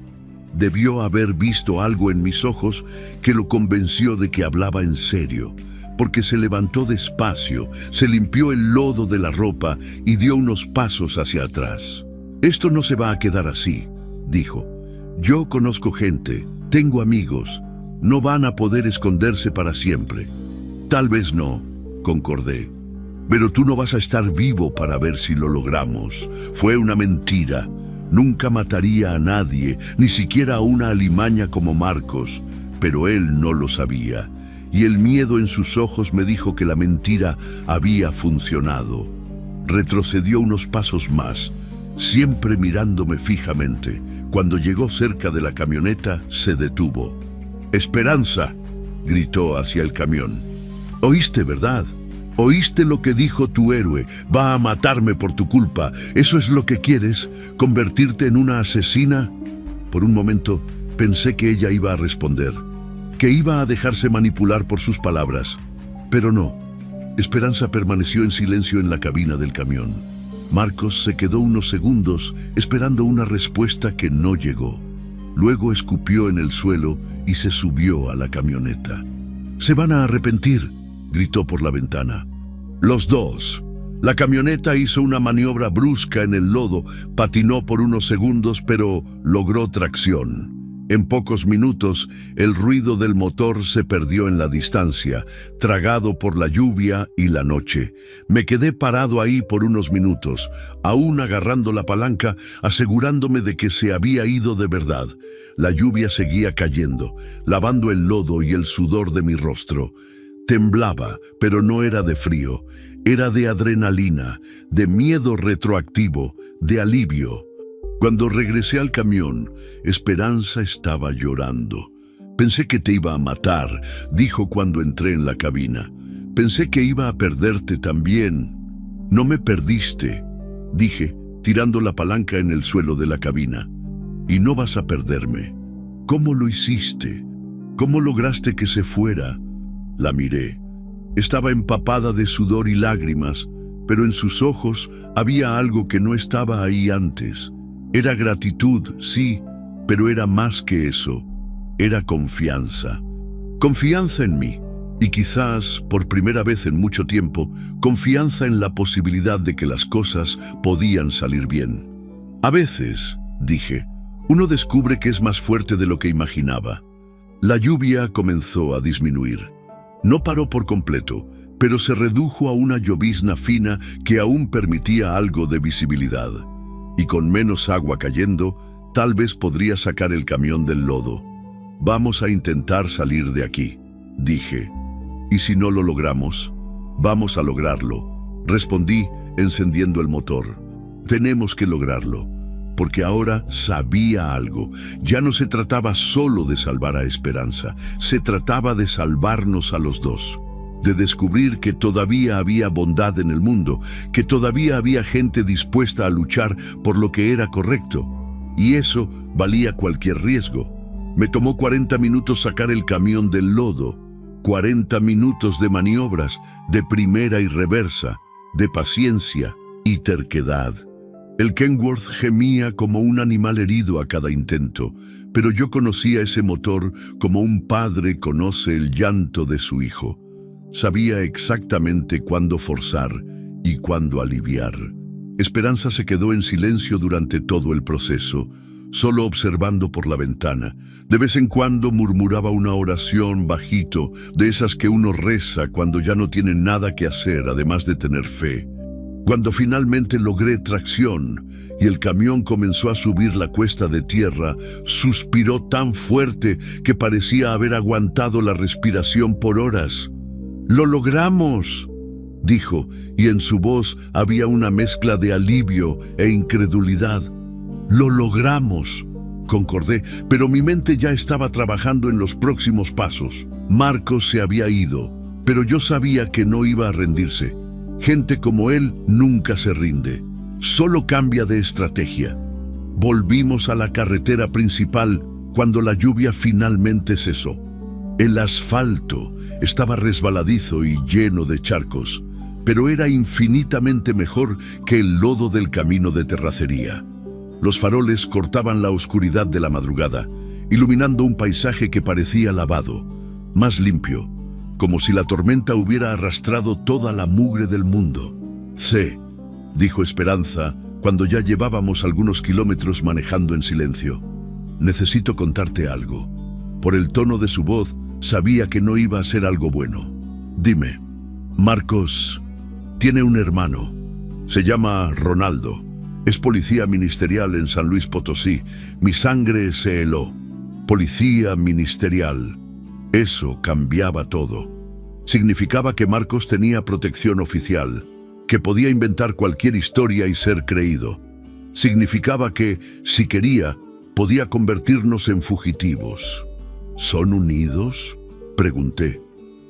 Debió haber visto algo en mis ojos que lo convenció de que hablaba en serio, porque se levantó despacio, se limpió el lodo de la ropa y dio unos pasos hacia atrás. «Esto no se va a quedar así», dijo. Yo conozco gente, tengo amigos, no van a poder esconderse para siempre. Tal vez no, concordé. Pero tú no vas a estar vivo para ver si lo logramos. Fue una mentira. Nunca mataría a nadie, ni siquiera a una alimaña como Marcos, pero él no lo sabía. Y el miedo en sus ojos me dijo que la mentira había funcionado. Retrocedió unos pasos más, siempre mirándome fijamente. Cuando llegó cerca de la camioneta, se detuvo. «¡Esperanza!», gritó hacia el camión. «¿Oíste, verdad? ¿Oíste lo que dijo tu héroe? Va a matarme por tu culpa. ¿Eso es lo que quieres? ¿Convertirte en una asesina?». Por un momento pensé que ella iba a responder, que iba a dejarse manipular por sus palabras. Pero no. Esperanza permaneció en silencio en la cabina del camión. Marcos se quedó unos segundos esperando una respuesta que no llegó. Luego escupió en el suelo y se subió a la camioneta. «Se van a arrepentir», gritó por la ventana. Los dos. La camioneta hizo una maniobra brusca en el lodo, patinó por unos segundos, pero logró tracción. En pocos minutos, el ruido del motor se perdió en la distancia, tragado por la lluvia y la noche. Me quedé parado ahí por unos minutos, aún agarrando la palanca, asegurándome de que se había ido de verdad. La lluvia seguía cayendo, lavando el lodo y el sudor de mi rostro. Temblaba, pero no era de frío, era de adrenalina, de miedo retroactivo, de alivio. Cuando regresé al camión, Esperanza estaba llorando. «Pensé que te iba a matar», dijo cuando entré en la cabina. «Pensé que iba a perderte también». «No me perdiste», dije, tirando la palanca en el suelo de la cabina. «Y no vas a perderme». «¿Cómo lo hiciste? ¿Cómo lograste que se fuera?». La miré. Estaba empapada de sudor y lágrimas, pero en sus ojos había algo que no estaba ahí antes. Era gratitud, sí, pero era más que eso. Era confianza. Confianza en mí, y quizás, por primera vez en mucho tiempo, confianza en la posibilidad de que las cosas podían salir bien. «A veces», dije, «uno descubre que es más fuerte de lo que imaginaba». La lluvia comenzó a disminuir. No paró por completo, pero se redujo a una llovizna fina que aún permitía algo de visibilidad. Y con menos agua cayendo, tal vez podría sacar el camión del lodo. «Vamos a intentar salir de aquí», dije. «¿Y si no lo logramos?». «Vamos a lograrlo», respondí, encendiendo el motor. «Tenemos que lograrlo». Porque ahora sabía algo. Ya no se trataba solo de salvar a Esperanza, se trataba de salvarnos a los dos. De descubrir que todavía había bondad en el mundo, que todavía había gente dispuesta a luchar por lo que era correcto. Y eso valía cualquier riesgo. Me tomó 40 minutos sacar el camión del lodo, 40 minutos de maniobras, de primera y reversa, de paciencia y terquedad. El Kenworth gemía como un animal herido a cada intento, pero yo conocía ese motor como un padre conoce el llanto de su hijo. Sabía exactamente cuándo forzar y cuándo aliviar. Esperanza se quedó en silencio durante todo el proceso, solo observando por la ventana. De vez en cuando murmuraba una oración bajito, de esas que uno reza cuando ya no tiene nada que hacer, además de tener fe. Cuando finalmente logré tracción y el camión comenzó a subir la cuesta de tierra, suspiró tan fuerte que parecía haber aguantado la respiración por horas. «¡Lo logramos!», dijo, y en su voz había una mezcla de alivio e incredulidad. «¡Lo logramos!», concordé, pero mi mente ya estaba trabajando en los próximos pasos. Marcos se había ido, pero yo sabía que no iba a rendirse. Gente como él nunca se rinde, solo cambia de estrategia. Volvimos a la carretera principal cuando la lluvia finalmente cesó. El asfalto estaba resbaladizo y lleno de charcos, pero era infinitamente mejor que el lodo del camino de terracería. Los faroles cortaban la oscuridad de la madrugada, iluminando un paisaje que parecía lavado, más limpio, como si la tormenta hubiera arrastrado toda la mugre del mundo. «Sé», dijo Esperanza cuando ya llevábamos algunos kilómetros manejando en silencio. necesito contarte algo. Por el tono de su voz, sabía que no iba a ser algo bueno. Dime, Marcos tiene un hermano. Se llama Ronaldo. Es policía ministerial en San Luis Potosí. Mi sangre se heló. Policía ministerial. Eso cambiaba todo. Significaba que Marcos tenía protección oficial, que podía inventar cualquier historia y ser creído. Significaba que, si quería, podía convertirnos en fugitivos. ¿Son unidos?, pregunté.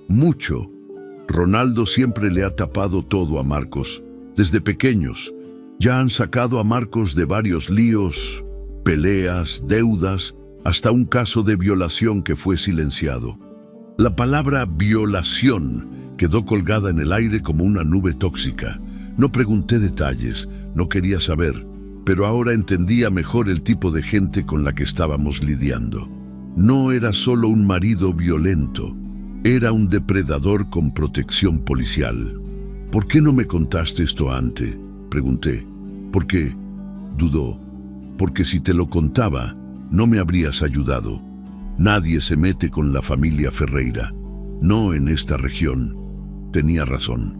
Mucho. Ronaldo siempre le ha tapado todo a Marcos. Desde pequeños, ya han sacado a Marcos de varios líos, peleas, deudas, hasta un caso de violación que fue silenciado. La palabra violación quedó colgada en el aire como una nube tóxica. No pregunté detalles, no quería saber, pero ahora entendía mejor el tipo de gente con la que estábamos lidiando. No era solo un marido violento, era un depredador con protección policial. ¿Por qué no me contaste esto antes?, pregunté. ¿Por qué?, dudó. Porque si te lo contaba, no me habrías ayudado. Nadie se mete con la familia Ferreira. No en esta región. Tenía razón.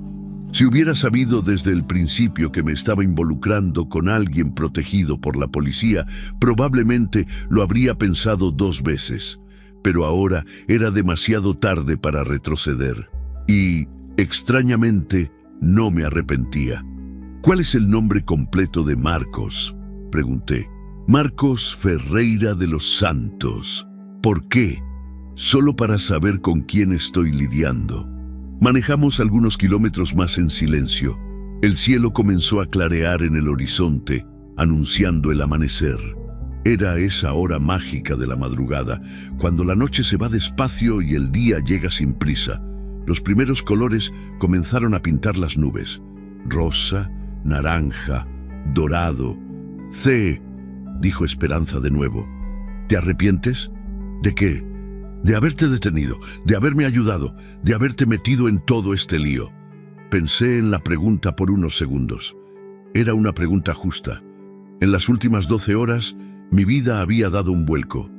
Si hubiera sabido desde el principio que me estaba involucrando con alguien protegido por la policía, probablemente lo habría pensado 2 veces. Pero ahora era demasiado tarde para retroceder. Y, extrañamente, no me arrepentía. ¿Cuál es el nombre completo de Marcos?, pregunté. Marcos Ferreira de los Santos. ¿Por qué? Solo para saber con quién estoy lidiando. Manejamos algunos kilómetros más en silencio. El cielo comenzó a clarear en el horizonte, anunciando el amanecer. Era esa hora mágica de la madrugada, cuando la noche se va despacio y el día llega sin prisa. Los primeros colores comenzaron a pintar las nubes. Rosa, naranja, dorado. Dijo Esperanza de nuevo. ¿Te arrepientes? ¿De qué? De haberte detenido, de haberme ayudado, de haberte metido en todo este lío. Pensé en la pregunta por unos segundos. Era una pregunta justa. En las últimas 12 horas, mi vida había dado un vuelco.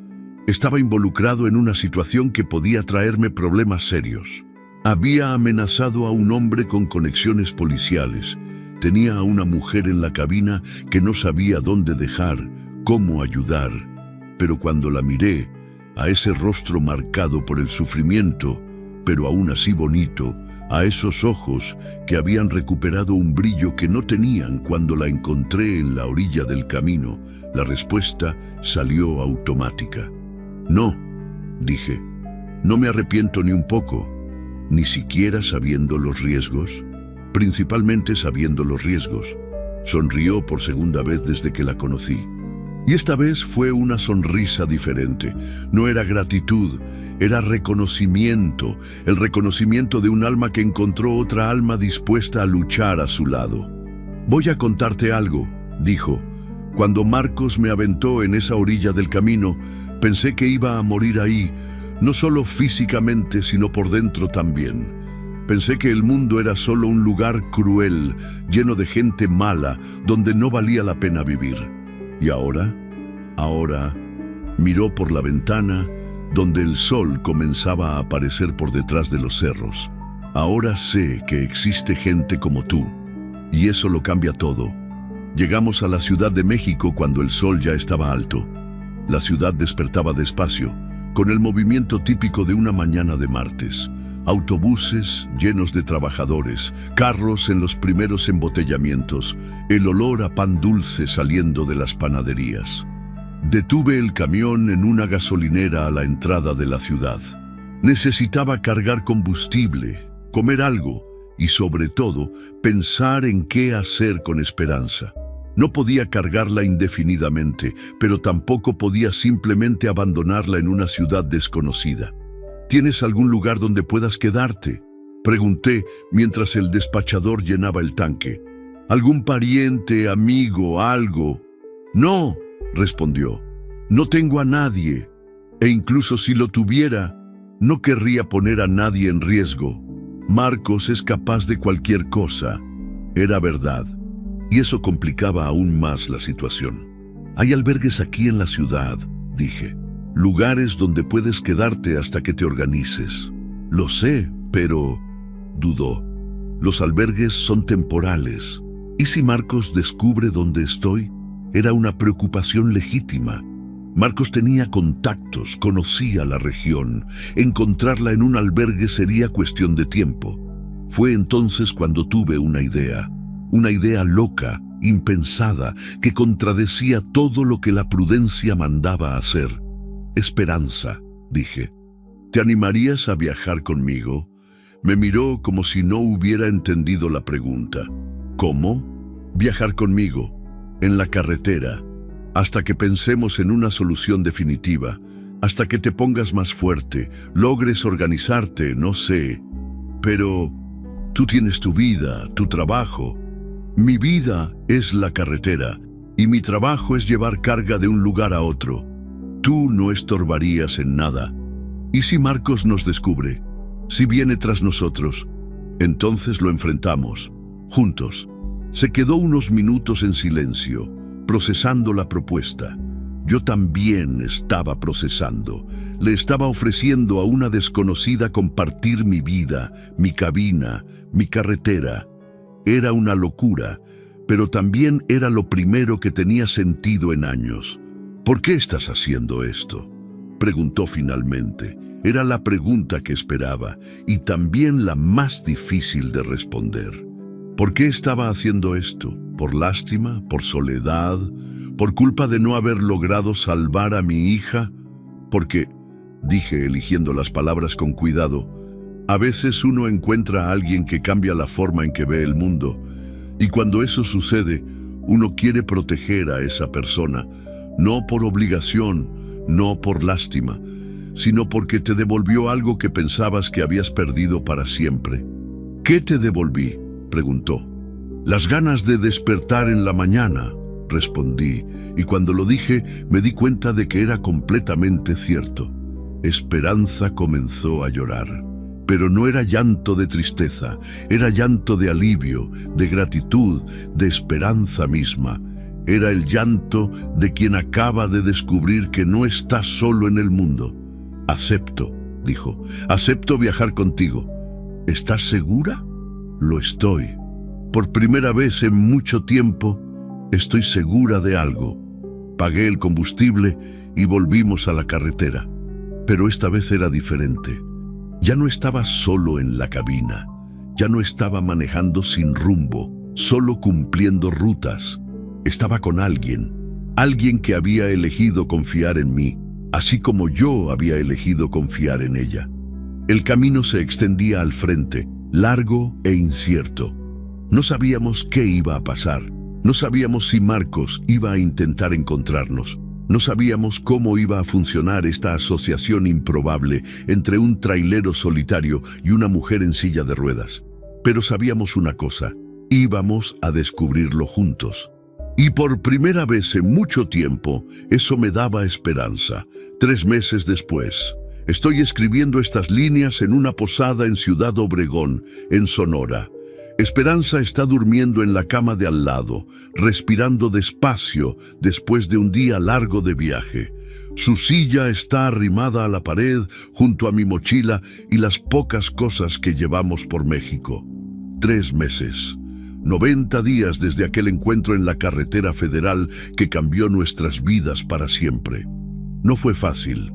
Estaba involucrado en una situación que podía traerme problemas serios. Había amenazado a un hombre con conexiones policiales. Tenía a una mujer en la cabina que no sabía dónde dejar, cómo ayudar. Pero cuando la miré, a ese rostro marcado por el sufrimiento, pero aún así bonito, a esos ojos que habían recuperado un brillo que no tenían cuando la encontré en la orilla del camino, la respuesta salió automática. No, dije, no me arrepiento ni un poco, ni siquiera sabiendo los riesgos, principalmente sabiendo los riesgos. Sonrió por segunda vez desde que la conocí. Y esta vez fue una sonrisa diferente. No era gratitud, era reconocimiento, el reconocimiento de un alma que encontró otra alma dispuesta a luchar a su lado. Voy a contarte algo, dijo. Cuando Marcos me aventó en esa orilla del camino, pensé que iba a morir ahí, no solo físicamente, sino por dentro también. Pensé que el mundo era solo un lugar cruel, lleno de gente mala, donde no valía la pena vivir. Y ahora, miró por la ventana, donde el sol comenzaba a aparecer por detrás de los cerros. Ahora sé que existe gente como tú, y eso lo cambia todo. Llegamos a la Ciudad de México cuando el sol ya estaba alto. La ciudad despertaba despacio, con el movimiento típico de una mañana de martes. Autobuses llenos de trabajadores, carros en los primeros embotellamientos, el olor a pan dulce saliendo de las panaderías. Detuve el camión en una gasolinera a la entrada de la ciudad. Necesitaba cargar combustible, comer algo y, sobre todo, pensar en qué hacer con Esperanza. No podía cargarla indefinidamente, pero tampoco podía simplemente abandonarla en una ciudad desconocida. ¿Tienes algún lugar donde puedas quedarte?, pregunté mientras el despachador llenaba el tanque. ¿Algún pariente, amigo, algo? No, respondió. No tengo a nadie, e incluso si lo tuviera, no querría poner a nadie en riesgo. Marcos es capaz de cualquier cosa. Era verdad, y eso complicaba aún más la situación. Hay albergues aquí en la ciudad, dije. Lugares donde puedes quedarte hasta que te organices. Lo sé, pero... dudó. Los albergues son temporales. ¿Y si Marcos descubre dónde estoy? Era una preocupación legítima. Marcos tenía contactos, conocía la región. Encontrarla en un albergue sería cuestión de tiempo. Fue entonces cuando tuve una idea loca, impensada, que contradecía todo lo que la prudencia mandaba hacer. Esperanza, dije. ¿Te animarías a viajar conmigo? Me miró como si no hubiera entendido la pregunta. ¿Cómo? Viajar conmigo, en la carretera, hasta que pensemos en una solución definitiva, hasta que te pongas más fuerte, logres organizarte, no sé. Pero tú tienes tu vida, tu trabajo. Mi vida es la carretera y mi trabajo es llevar carga de un lugar a otro. Tú no estorbarías en nada. ¿Y si Marcos nos descubre? Si viene tras nosotros, entonces lo enfrentamos, juntos. Se quedó unos minutos en silencio, procesando la propuesta. Yo también estaba procesando. Le estaba ofreciendo a una desconocida compartir mi vida, mi cabina, mi carretera. Era una locura, pero también era lo primero que tenía sentido en años. ¿Por qué estás haciendo esto?, preguntó finalmente. Era la pregunta que esperaba y también la más difícil de responder. ¿Por qué estaba haciendo esto? ¿Por lástima? ¿Por soledad? ¿Por culpa de no haber logrado salvar a mi hija? Porque, dije eligiendo las palabras con cuidado, a veces uno encuentra a alguien que cambia la forma en que ve el mundo, y cuando eso sucede, uno quiere proteger a esa persona, no por obligación, no por lástima, sino porque te devolvió algo que pensabas que habías perdido para siempre. ¿Qué te devolví?, preguntó. Las ganas de despertar en la mañana, respondí, y cuando lo dije me di cuenta de que era completamente cierto. Esperanza comenzó a llorar. Pero no era llanto de tristeza, era llanto de alivio, de gratitud, de esperanza misma. Era el llanto de quien acaba de descubrir que no está solo en el mundo. Acepto, dijo, acepto viajar contigo. ¿Estás segura? Lo estoy. Por primera vez en mucho tiempo, estoy segura de algo. Pagué el combustible y volvimos a la carretera. Pero esta vez era diferente. Ya no estaba solo en la cabina, ya no estaba manejando sin rumbo, solo cumpliendo rutas. Estaba con alguien que había elegido confiar en mí, así como yo había elegido confiar en ella. El camino se extendía al frente, largo e incierto. No sabíamos qué iba a pasar, no sabíamos si Marcos iba a intentar encontrarnos. No sabíamos cómo iba a funcionar esta asociación improbable entre un trailero solitario y una mujer en silla de ruedas. Pero sabíamos una cosa, íbamos a descubrirlo juntos. Y por primera vez en mucho tiempo, eso me daba esperanza. 3 meses después, estoy escribiendo estas líneas en una posada en Ciudad Obregón, en Sonora. Esperanza está durmiendo en la cama de al lado, respirando despacio después de un día largo de viaje. Su silla está arrimada a la pared junto a mi mochila y las pocas cosas que llevamos por México. 3 meses, 90 días desde aquel encuentro en la carretera federal que cambió nuestras vidas para siempre. No fue fácil.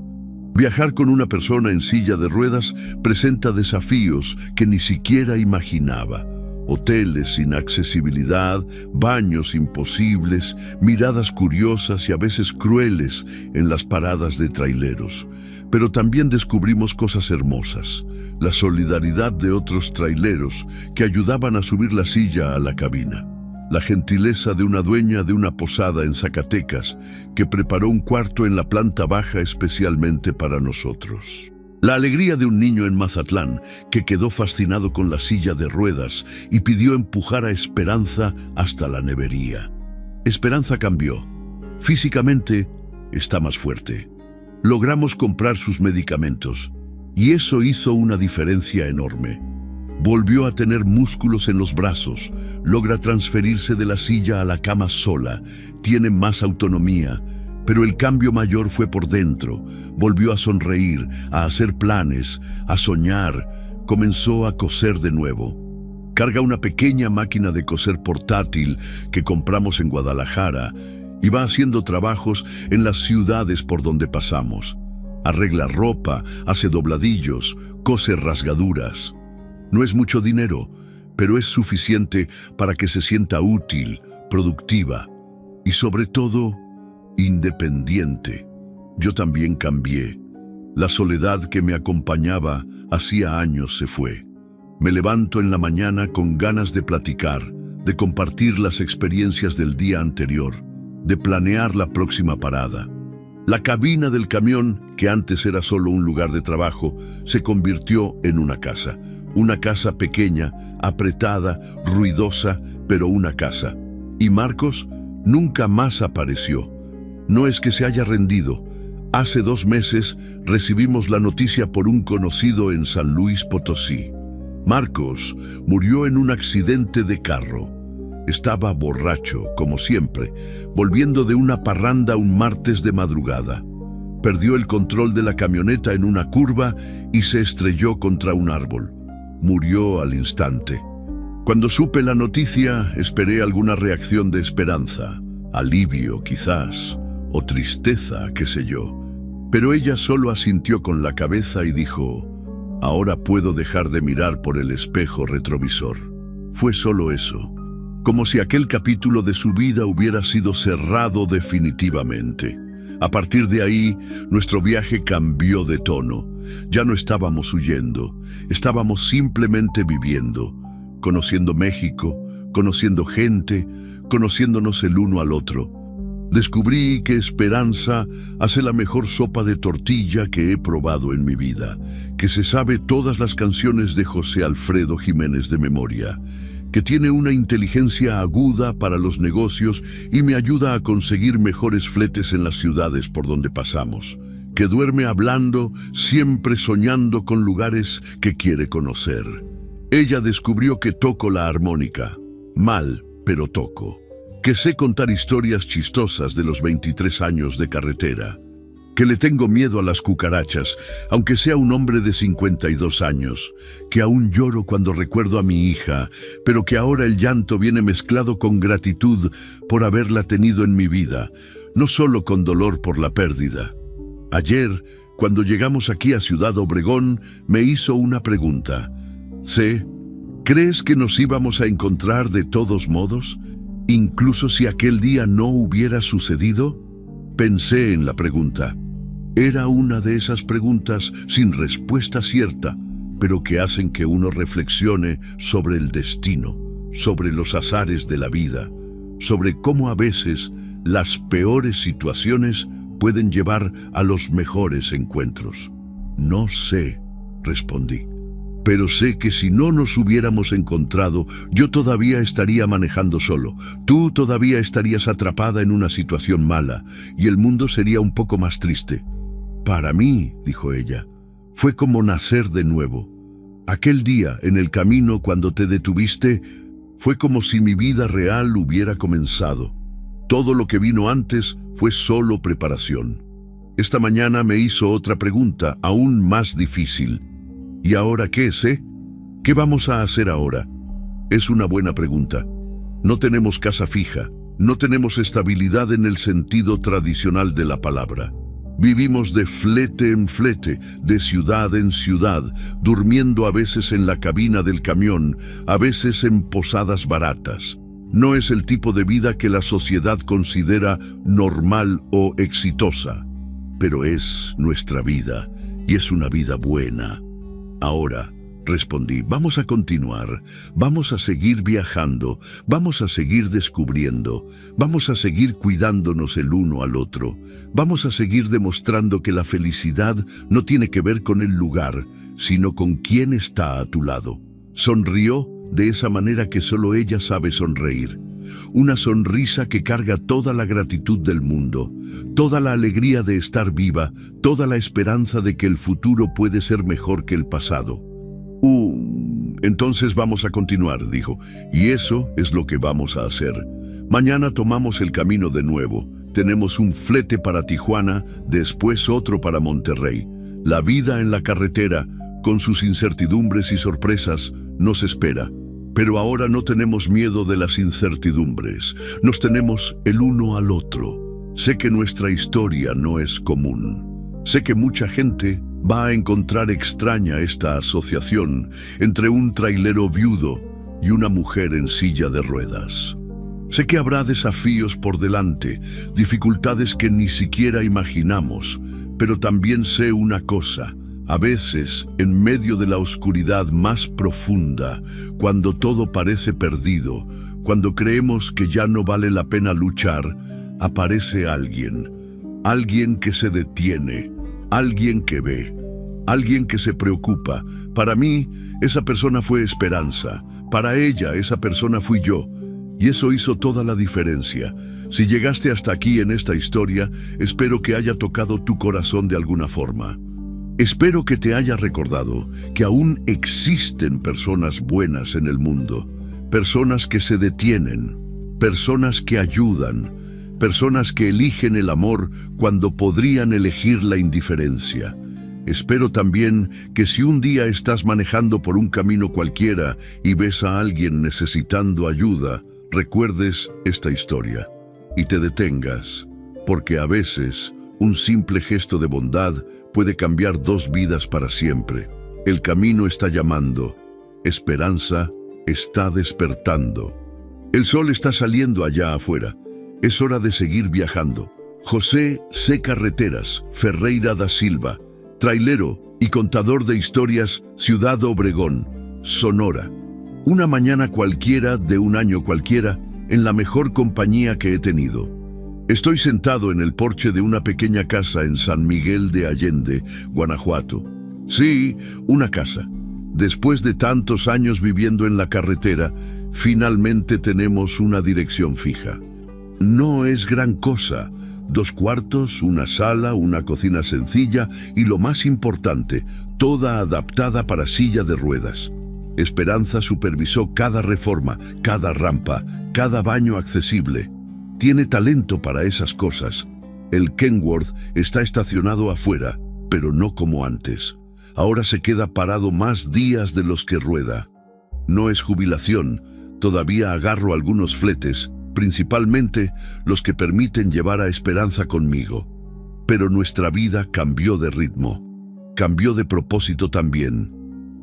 Viajar con una persona en silla de ruedas presenta desafíos que ni siquiera imaginaba. Hoteles sin accesibilidad, baños imposibles, miradas curiosas y a veces crueles en las paradas de traileros. Pero también descubrimos cosas hermosas. La solidaridad de otros traileros que ayudaban a subir la silla a la cabina. La gentileza de una dueña de una posada en Zacatecas que preparó un cuarto en la planta baja especialmente para nosotros. La alegría de un niño en Mazatlán que quedó fascinado con la silla de ruedas y pidió empujar a Esperanza hasta la nevería. Esperanza cambió. Físicamente está más fuerte. Logramos comprar sus medicamentos y eso hizo una diferencia enorme. Volvió a tener músculos en los brazos, logra transferirse de la silla a la cama sola, tiene más autonomía, Pero el cambio mayor fue por dentro. Volvió a sonreír, a hacer planes, a soñar. Comenzó a coser de nuevo. Carga una pequeña máquina de coser portátil que compramos en Guadalajara y va haciendo trabajos en las ciudades por donde pasamos. Arregla ropa, hace dobladillos, cose rasgaduras. No es mucho dinero, pero es suficiente para que se sienta útil, productiva y sobre todo, independiente. Yo también cambié. La soledad que me acompañaba hacía años se fue. Me levanto en la mañana con ganas de platicar, de compartir las experiencias del día anterior, de planear la próxima parada. La cabina del camión, que antes era solo un lugar de trabajo, se convirtió en una casa. Una casa pequeña, apretada, ruidosa, pero una casa. Y Marcos nunca más apareció. No es que se haya rendido. Hace 2 meses recibimos la noticia por un conocido en San Luis Potosí. Marcos murió en un accidente de carro. Estaba borracho, como siempre, volviendo de una parranda un martes de madrugada. Perdió el control de la camioneta en una curva y se estrelló contra un árbol. Murió al instante. Cuando supe la noticia, esperé alguna reacción de esperanza, alivio quizás, o tristeza, qué sé yo. Pero ella solo asintió con la cabeza y dijo: «Ahora puedo dejar de mirar por el espejo retrovisor». Fue solo eso, como si aquel capítulo de su vida hubiera sido cerrado definitivamente. A partir de ahí, nuestro viaje cambió de tono. Ya no estábamos huyendo, estábamos simplemente viviendo, conociendo México, conociendo gente, conociéndonos el uno al otro. Descubrí que Esperanza hace la mejor sopa de tortilla que he probado en mi vida, que se sabe todas las canciones de José Alfredo Jiménez de memoria, que tiene una inteligencia aguda para los negocios y me ayuda a conseguir mejores fletes en las ciudades por donde pasamos, que duerme hablando, siempre soñando con lugares que quiere conocer. Ella descubrió que toco la armónica, mal, pero toco. Que sé contar historias chistosas de los 23 años de carretera, que le tengo miedo a las cucarachas, aunque sea un hombre de 52 años, que aún lloro cuando recuerdo a mi hija, pero que ahora el llanto viene mezclado con gratitud por haberla tenido en mi vida, no solo con dolor por la pérdida. Ayer, cuando llegamos aquí a Ciudad Obregón, me hizo una pregunta. ¿Crees que nos íbamos a encontrar de todos modos? Incluso si aquel día no hubiera sucedido. Pensé en la pregunta. Era una de esas preguntas sin respuesta cierta, pero que hacen que uno reflexione sobre el destino, sobre los azares de la vida, sobre cómo a veces las peores situaciones pueden llevar a los mejores encuentros. No sé, respondí. Pero sé que si no nos hubiéramos encontrado, yo todavía estaría manejando solo, tú todavía estarías atrapada en una situación mala, y el mundo sería un poco más triste. Para mí, dijo ella, fue como nacer de nuevo. Aquel día, en el camino cuando te detuviste, fue como si mi vida real hubiera comenzado. Todo lo que vino antes fue solo preparación. Esta mañana me hizo otra pregunta, aún más difícil. ¿Y ahora qué, sé? ¿Qué vamos a hacer ahora? Es una buena pregunta. No tenemos casa fija, no tenemos estabilidad en el sentido tradicional de la palabra. Vivimos de flete en flete, de ciudad en ciudad, durmiendo a veces en la cabina del camión, a veces en posadas baratas. No es el tipo de vida que la sociedad considera normal o exitosa, pero es nuestra vida, y es una vida buena. Ahora, respondí, vamos a continuar, vamos a seguir viajando, vamos a seguir descubriendo, vamos a seguir cuidándonos el uno al otro, vamos a seguir demostrando que la felicidad no tiene que ver con el lugar, sino con quién está a tu lado. Sonrió de esa manera que solo ella sabe sonreír. Una sonrisa que carga toda la gratitud del mundo, toda la alegría de estar viva, toda la esperanza de que el futuro puede ser mejor que el pasado. Entonces vamos a continuar, dijo, y eso es lo que vamos a hacer. Mañana tomamos el camino de nuevo, tenemos un flete para Tijuana, después otro para Monterrey. La vida en la carretera, con sus incertidumbres y sorpresas, nos espera. Pero ahora no tenemos miedo de las incertidumbres, nos tenemos el uno al otro. Sé que nuestra historia no es común. Sé que mucha gente va a encontrar extraña esta asociación entre un trailero viudo y una mujer en silla de ruedas. Sé que habrá desafíos por delante, dificultades que ni siquiera imaginamos, pero también sé una cosa: a veces, en medio de la oscuridad más profunda, cuando todo parece perdido, cuando creemos que ya no vale la pena luchar, aparece alguien. Alguien que se detiene, alguien que ve, alguien que se preocupa. Para mí, esa persona fue Esperanza. Para ella, esa persona fui yo. Y eso hizo toda la diferencia. Si llegaste hasta aquí en esta historia, espero que haya tocado tu corazón de alguna forma. Espero que te haya recordado que aún existen personas buenas en el mundo, personas que se detienen, personas que ayudan, personas que eligen el amor cuando podrían elegir la indiferencia. Espero también que si un día estás manejando por un camino cualquiera y ves a alguien necesitando ayuda, recuerdes esta historia y te detengas, porque a veces un simple gesto de bondad puede cambiar dos vidas para siempre. El camino está llamando, Esperanza está despertando. El sol está saliendo allá afuera. Es hora de seguir viajando. José C. Carreteras Ferreira da Silva, trailero y contador de historias, Ciudad Obregón, Sonora. Una mañana cualquiera de un año cualquiera, en la mejor compañía que he tenido. Estoy sentado en el porche de una pequeña casa en San Miguel de Allende, Guanajuato. Sí, una casa. Después de tantos años viviendo en la carretera, finalmente tenemos una dirección fija. No es gran cosa. 2 cuartos, una sala, una cocina sencilla y lo más importante, toda adaptada para silla de ruedas. Esperanza supervisó cada reforma, cada rampa, cada baño accesible. Tiene talento para esas cosas. El Kenworth está estacionado afuera, pero no como antes. Ahora se queda parado más días de los que rueda. No es jubilación, todavía agarro algunos fletes, principalmente los que permiten llevar a Esperanza conmigo. Pero nuestra vida cambió de ritmo, cambió de propósito también.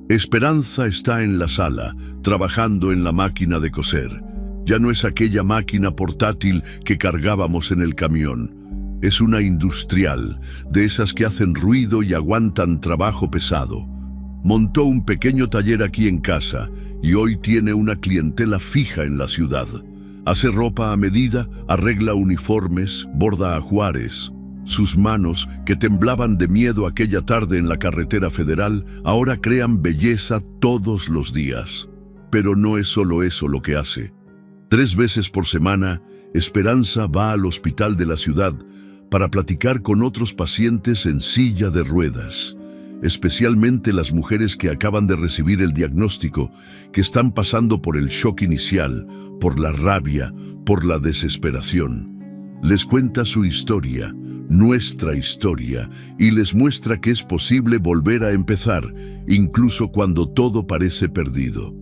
Esperanza está en la sala, trabajando en la máquina de coser. Ya no es aquella máquina portátil que cargábamos en el camión. Es una industrial, de esas que hacen ruido y aguantan trabajo pesado. Montó un pequeño taller aquí en casa y hoy tiene una clientela fija en la ciudad. Hace ropa a medida, arregla uniformes, borda ajuares. Sus manos, que temblaban de miedo aquella tarde en la carretera federal, ahora crean belleza todos los días. Pero no es solo eso lo que hace. 3 veces por semana, Esperanza va al hospital de la ciudad para platicar con otros pacientes en silla de ruedas, especialmente las mujeres que acaban de recibir el diagnóstico, que están pasando por el shock inicial, por la rabia, por la desesperación. Les cuenta su historia, nuestra historia, y les muestra que es posible volver a empezar, incluso cuando todo parece perdido.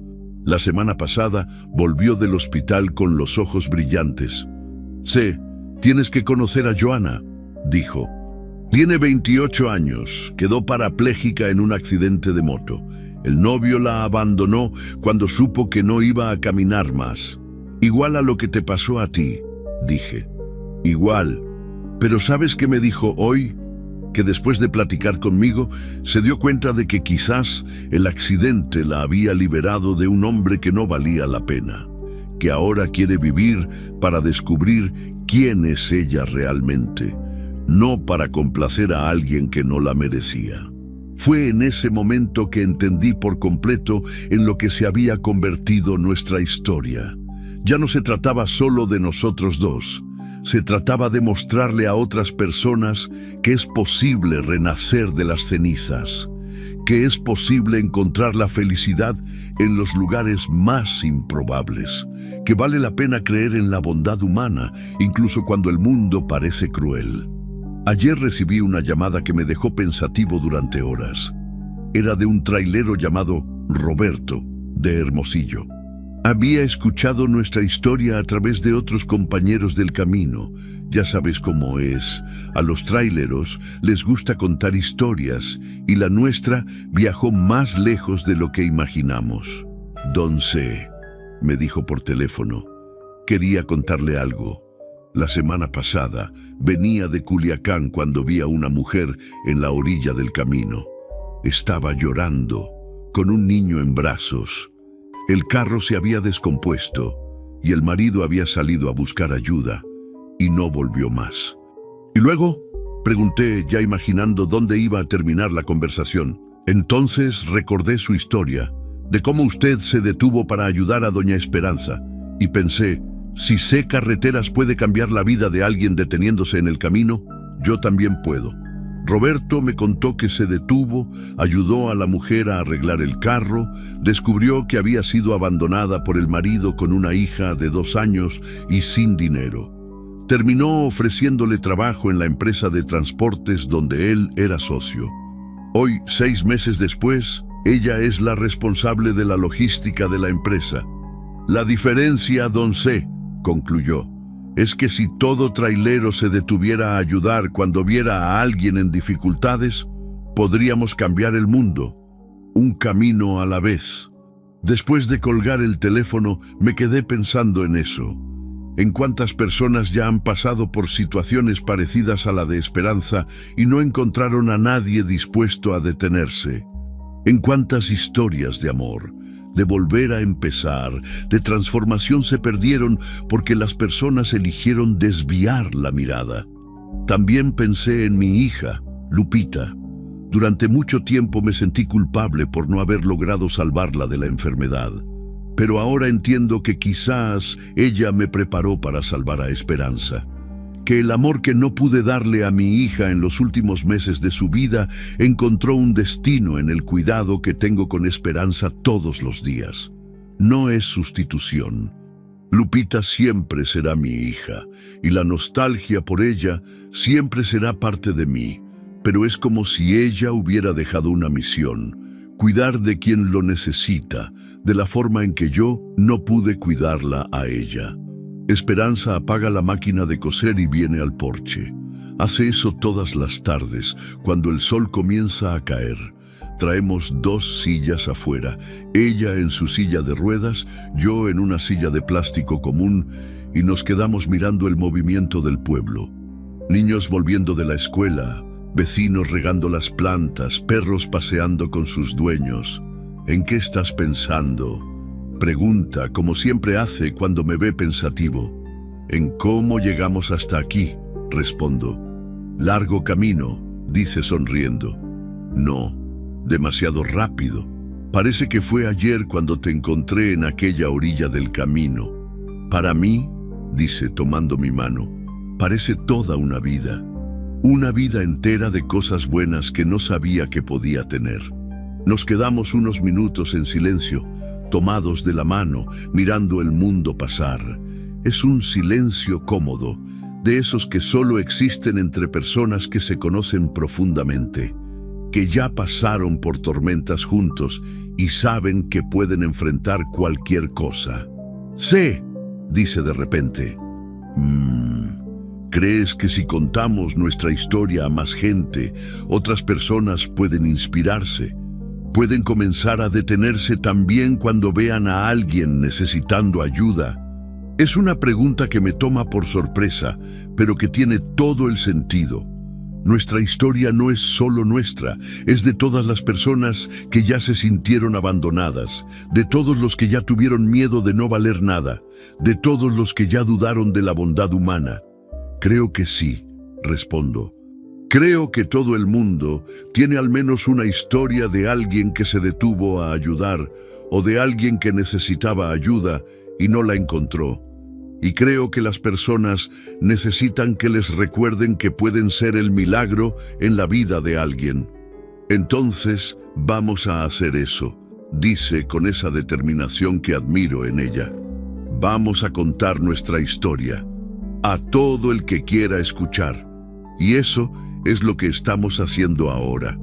La semana pasada volvió del hospital con los ojos brillantes. «Sé, tienes que conocer a Joana», dijo. Tiene 28 años, quedó parapléjica en un accidente de moto. El novio la abandonó cuando supo que no iba a caminar más. «Igual a lo que te pasó a ti», dije. «Igual. Pero ¿sabes qué me dijo hoy?» Que después de platicar conmigo, se dio cuenta de que quizás el accidente la había liberado de un hombre que no valía la pena, que ahora quiere vivir para descubrir quién es ella realmente, no para complacer a alguien que no la merecía. Fue en ese momento que entendí por completo en lo que se había convertido nuestra historia. Ya no se trataba solo de nosotros dos. Se trataba de mostrarle a otras personas que es posible renacer de las cenizas, que es posible encontrar la felicidad en los lugares más improbables, que vale la pena creer en la bondad humana, incluso cuando el mundo parece cruel. Ayer recibí una llamada que me dejó pensativo durante horas. Era de un trailero llamado Roberto, de Hermosillo. Había escuchado nuestra historia a través de otros compañeros del camino. Ya sabes cómo es. A los traileros les gusta contar historias y la nuestra viajó más lejos de lo que imaginamos. Don C. me dijo por teléfono. Quería contarle algo. La semana pasada venía de Culiacán cuando vi a una mujer en la orilla del camino. Estaba llorando, con un niño en brazos. El carro se había descompuesto y el marido había salido a buscar ayuda y no volvió más. ¿Y luego? Pregunté, ya imaginando dónde iba a terminar la conversación. Entonces recordé su historia, de cómo usted se detuvo para ayudar a doña Esperanza, y pensé, si sé carreteras puede cambiar la vida de alguien deteniéndose en el camino, yo también puedo. Roberto me contó que se detuvo, ayudó a la mujer a arreglar el carro, descubrió que había sido abandonada por el marido con una hija de 2 años y sin dinero. Terminó ofreciéndole trabajo en la empresa de transportes donde él era socio. Hoy, 6 meses después, ella es la responsable de la logística de la empresa. La diferencia, don C., concluyó, es que si todo trailero se detuviera a ayudar cuando viera a alguien en dificultades, podríamos cambiar el mundo, un camino a la vez. Después de colgar el teléfono, me quedé pensando en eso. En cuántas personas ya han pasado por situaciones parecidas a la de Esperanza y no encontraron a nadie dispuesto a detenerse. En cuántas historias de amor, de volver a empezar, de transformación se perdieron porque las personas eligieron desviar la mirada. También pensé en mi hija, Lupita. Durante mucho tiempo me sentí culpable por no haber logrado salvarla de la enfermedad. Pero ahora entiendo que quizás ella me preparó para salvar a Esperanza. Que el amor que no pude darle a mi hija en los últimos meses de su vida encontró un destino en el cuidado que tengo con Esperanza todos los días. No es sustitución. Lupita siempre será mi hija, y la nostalgia por ella siempre será parte de mí, pero es como si ella hubiera dejado una misión, cuidar de quien lo necesita, de la forma en que yo no pude cuidarla a ella. Esperanza apaga la máquina de coser y viene al porche. Hace eso todas las tardes, cuando el sol comienza a caer. Traemos 2 sillas afuera, ella en su silla de ruedas, yo en una silla de plástico común, y nos quedamos mirando el movimiento del pueblo. Niños volviendo de la escuela, vecinos regando las plantas, perros paseando con sus dueños. ¿En qué estás pensando?, pregunta, como siempre hace cuando me ve pensativo. En cómo llegamos hasta aquí, respondo. Largo camino, dice sonriendo. No, demasiado rápido. Parece que fue ayer cuando te encontré en aquella orilla del camino. Para mí, dice tomando mi mano, parece toda una vida. Una vida entera de cosas buenas que no sabía que podía tener. Nos quedamos unos minutos en silencio, tomados de la mano, mirando el mundo pasar. Es un silencio cómodo, de esos que solo existen entre personas que se conocen profundamente, que ya pasaron por tormentas juntos y saben que pueden enfrentar cualquier cosa. «Sé», dice de repente. ¿Crees que si contamos nuestra historia a más gente, otras personas pueden inspirarse? Pueden comenzar a detenerse también cuando vean a alguien necesitando ayuda. Es una pregunta que me toma por sorpresa, pero que tiene todo el sentido. Nuestra historia no es solo nuestra, es de todas las personas que ya se sintieron abandonadas, de todos los que ya tuvieron miedo de no valer nada, de todos los que ya dudaron de la bondad humana. Creo que sí, respondo. Creo que todo el mundo tiene al menos una historia de alguien que se detuvo a ayudar o de alguien que necesitaba ayuda y no la encontró. Y creo que las personas necesitan que les recuerden que pueden ser el milagro en la vida de alguien. Entonces, vamos a hacer eso, dice con esa determinación que admiro en ella. Vamos a contar nuestra historia a todo el que quiera escuchar. Y eso es lo que estamos haciendo ahora.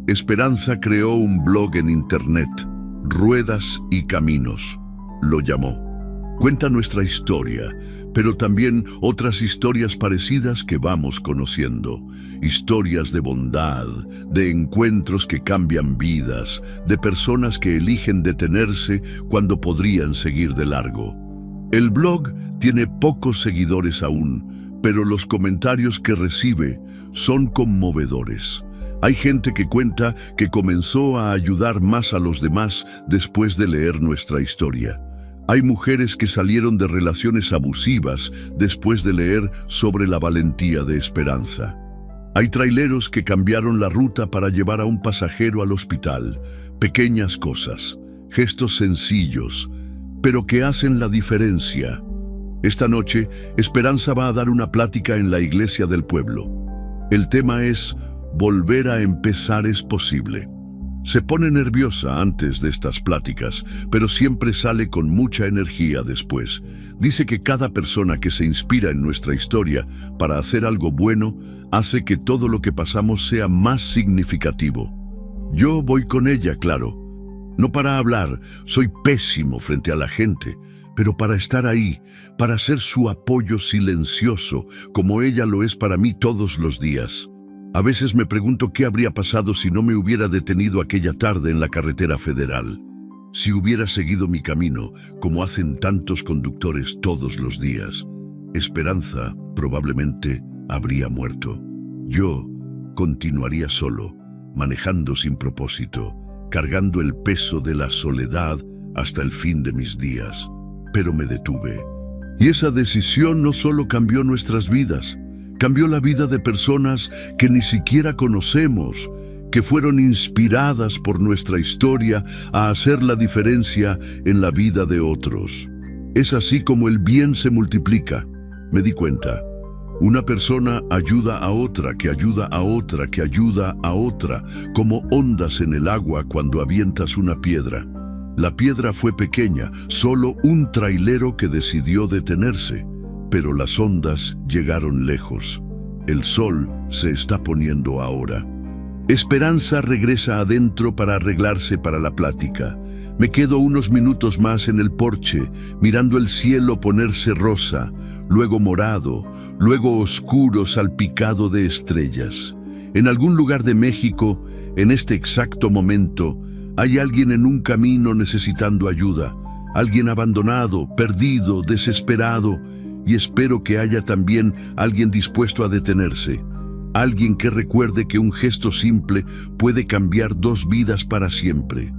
Esperanza creó un blog en internet, Ruedas y Caminos, lo llamó. Cuenta nuestra historia, pero también otras historias parecidas que vamos conociendo. Historias de bondad, de encuentros que cambian vidas, de personas que eligen detenerse cuando podrían seguir de largo. El blog tiene pocos seguidores aún, pero los comentarios que recibe son conmovedores. Hay gente que cuenta que comenzó a ayudar más a los demás después de leer nuestra historia. Hay mujeres que salieron de relaciones abusivas después de leer sobre la valentía de Esperanza. Hay traileros que cambiaron la ruta para llevar a un pasajero al hospital. Pequeñas cosas, gestos sencillos, pero que hacen la diferencia. Esta noche, Esperanza va a dar una plática en la iglesia del pueblo. El tema es: volver a empezar es posible. Se pone nerviosa antes de estas pláticas, pero siempre sale con mucha energía después. Dice que cada persona que se inspira en nuestra historia para hacer algo bueno, hace que todo lo que pasamos sea más significativo. Yo voy con ella, claro. No para hablar, soy pésimo frente a la gente, pero para estar ahí, para ser su apoyo silencioso, como ella lo es para mí todos los días. A veces me pregunto qué habría pasado si no me hubiera detenido aquella tarde en la carretera federal. Si hubiera seguido mi camino, como hacen tantos conductores todos los días, Esperanza probablemente habría muerto. Yo continuaría solo, manejando sin propósito, cargando el peso de la soledad hasta el fin de mis días. Pero me detuve. Y esa decisión no solo cambió nuestras vidas, cambió la vida de personas que ni siquiera conocemos, que fueron inspiradas por nuestra historia a hacer la diferencia en la vida de otros. Es así como el bien se multiplica. Me di cuenta. Una persona ayuda a otra, que ayuda a otra, que ayuda a otra, como ondas en el agua cuando avientas una piedra. La piedra fue pequeña, solo un trailero que decidió detenerse. Pero las ondas llegaron lejos. El sol se está poniendo ahora. Esperanza regresa adentro para arreglarse para la plática. Me quedo unos minutos más en el porche, mirando el cielo ponerse rosa, luego morado, luego oscuro salpicado de estrellas. En algún lugar de México, en este exacto momento, hay alguien en un camino necesitando ayuda, alguien abandonado, perdido, desesperado. Y espero que haya también alguien dispuesto a detenerse, alguien que recuerde que un gesto simple puede cambiar dos vidas para siempre.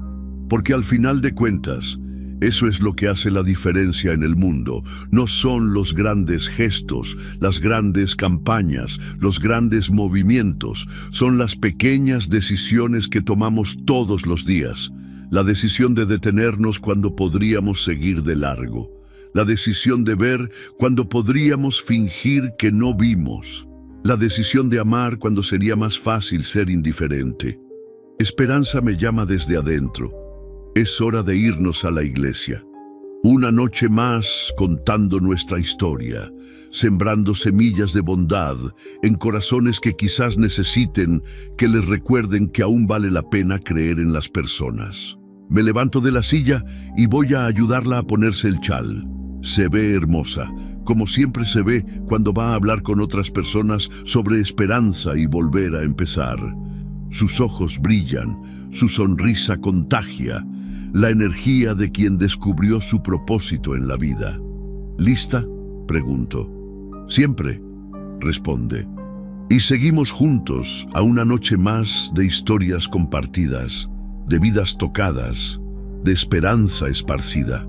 Porque al final de cuentas, eso es lo que hace la diferencia en el mundo. No son los grandes gestos, las grandes campañas, los grandes movimientos. Son las pequeñas decisiones que tomamos todos los días. La decisión de detenernos cuando podríamos seguir de largo. La decisión de ver cuando podríamos fingir que no vimos. La decisión de amar cuando sería más fácil ser indiferente. Esperanza me llama desde adentro. Es hora de irnos a la iglesia. Una noche más contando nuestra historia, sembrando semillas de bondad en corazones que quizás necesiten que les recuerden que aún vale la pena creer en las personas. Me levanto de la silla y voy a ayudarla a ponerse el chal. Se ve hermosa, como siempre se ve cuando va a hablar con otras personas sobre esperanza y volver a empezar. Sus ojos brillan, su sonrisa contagia, la energía de quien descubrió su propósito en la vida. ¿Lista?, pregunto. Siempre, responde. Y seguimos juntos a una noche más de historias compartidas, de vidas tocadas, de esperanza esparcida.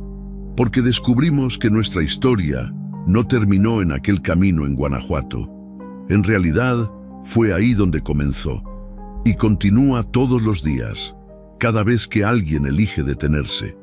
Porque descubrimos que nuestra historia no terminó en aquel camino en Guanajuato. En realidad, fue ahí donde comenzó. Y continúa todos los días, cada vez que alguien elige detenerse.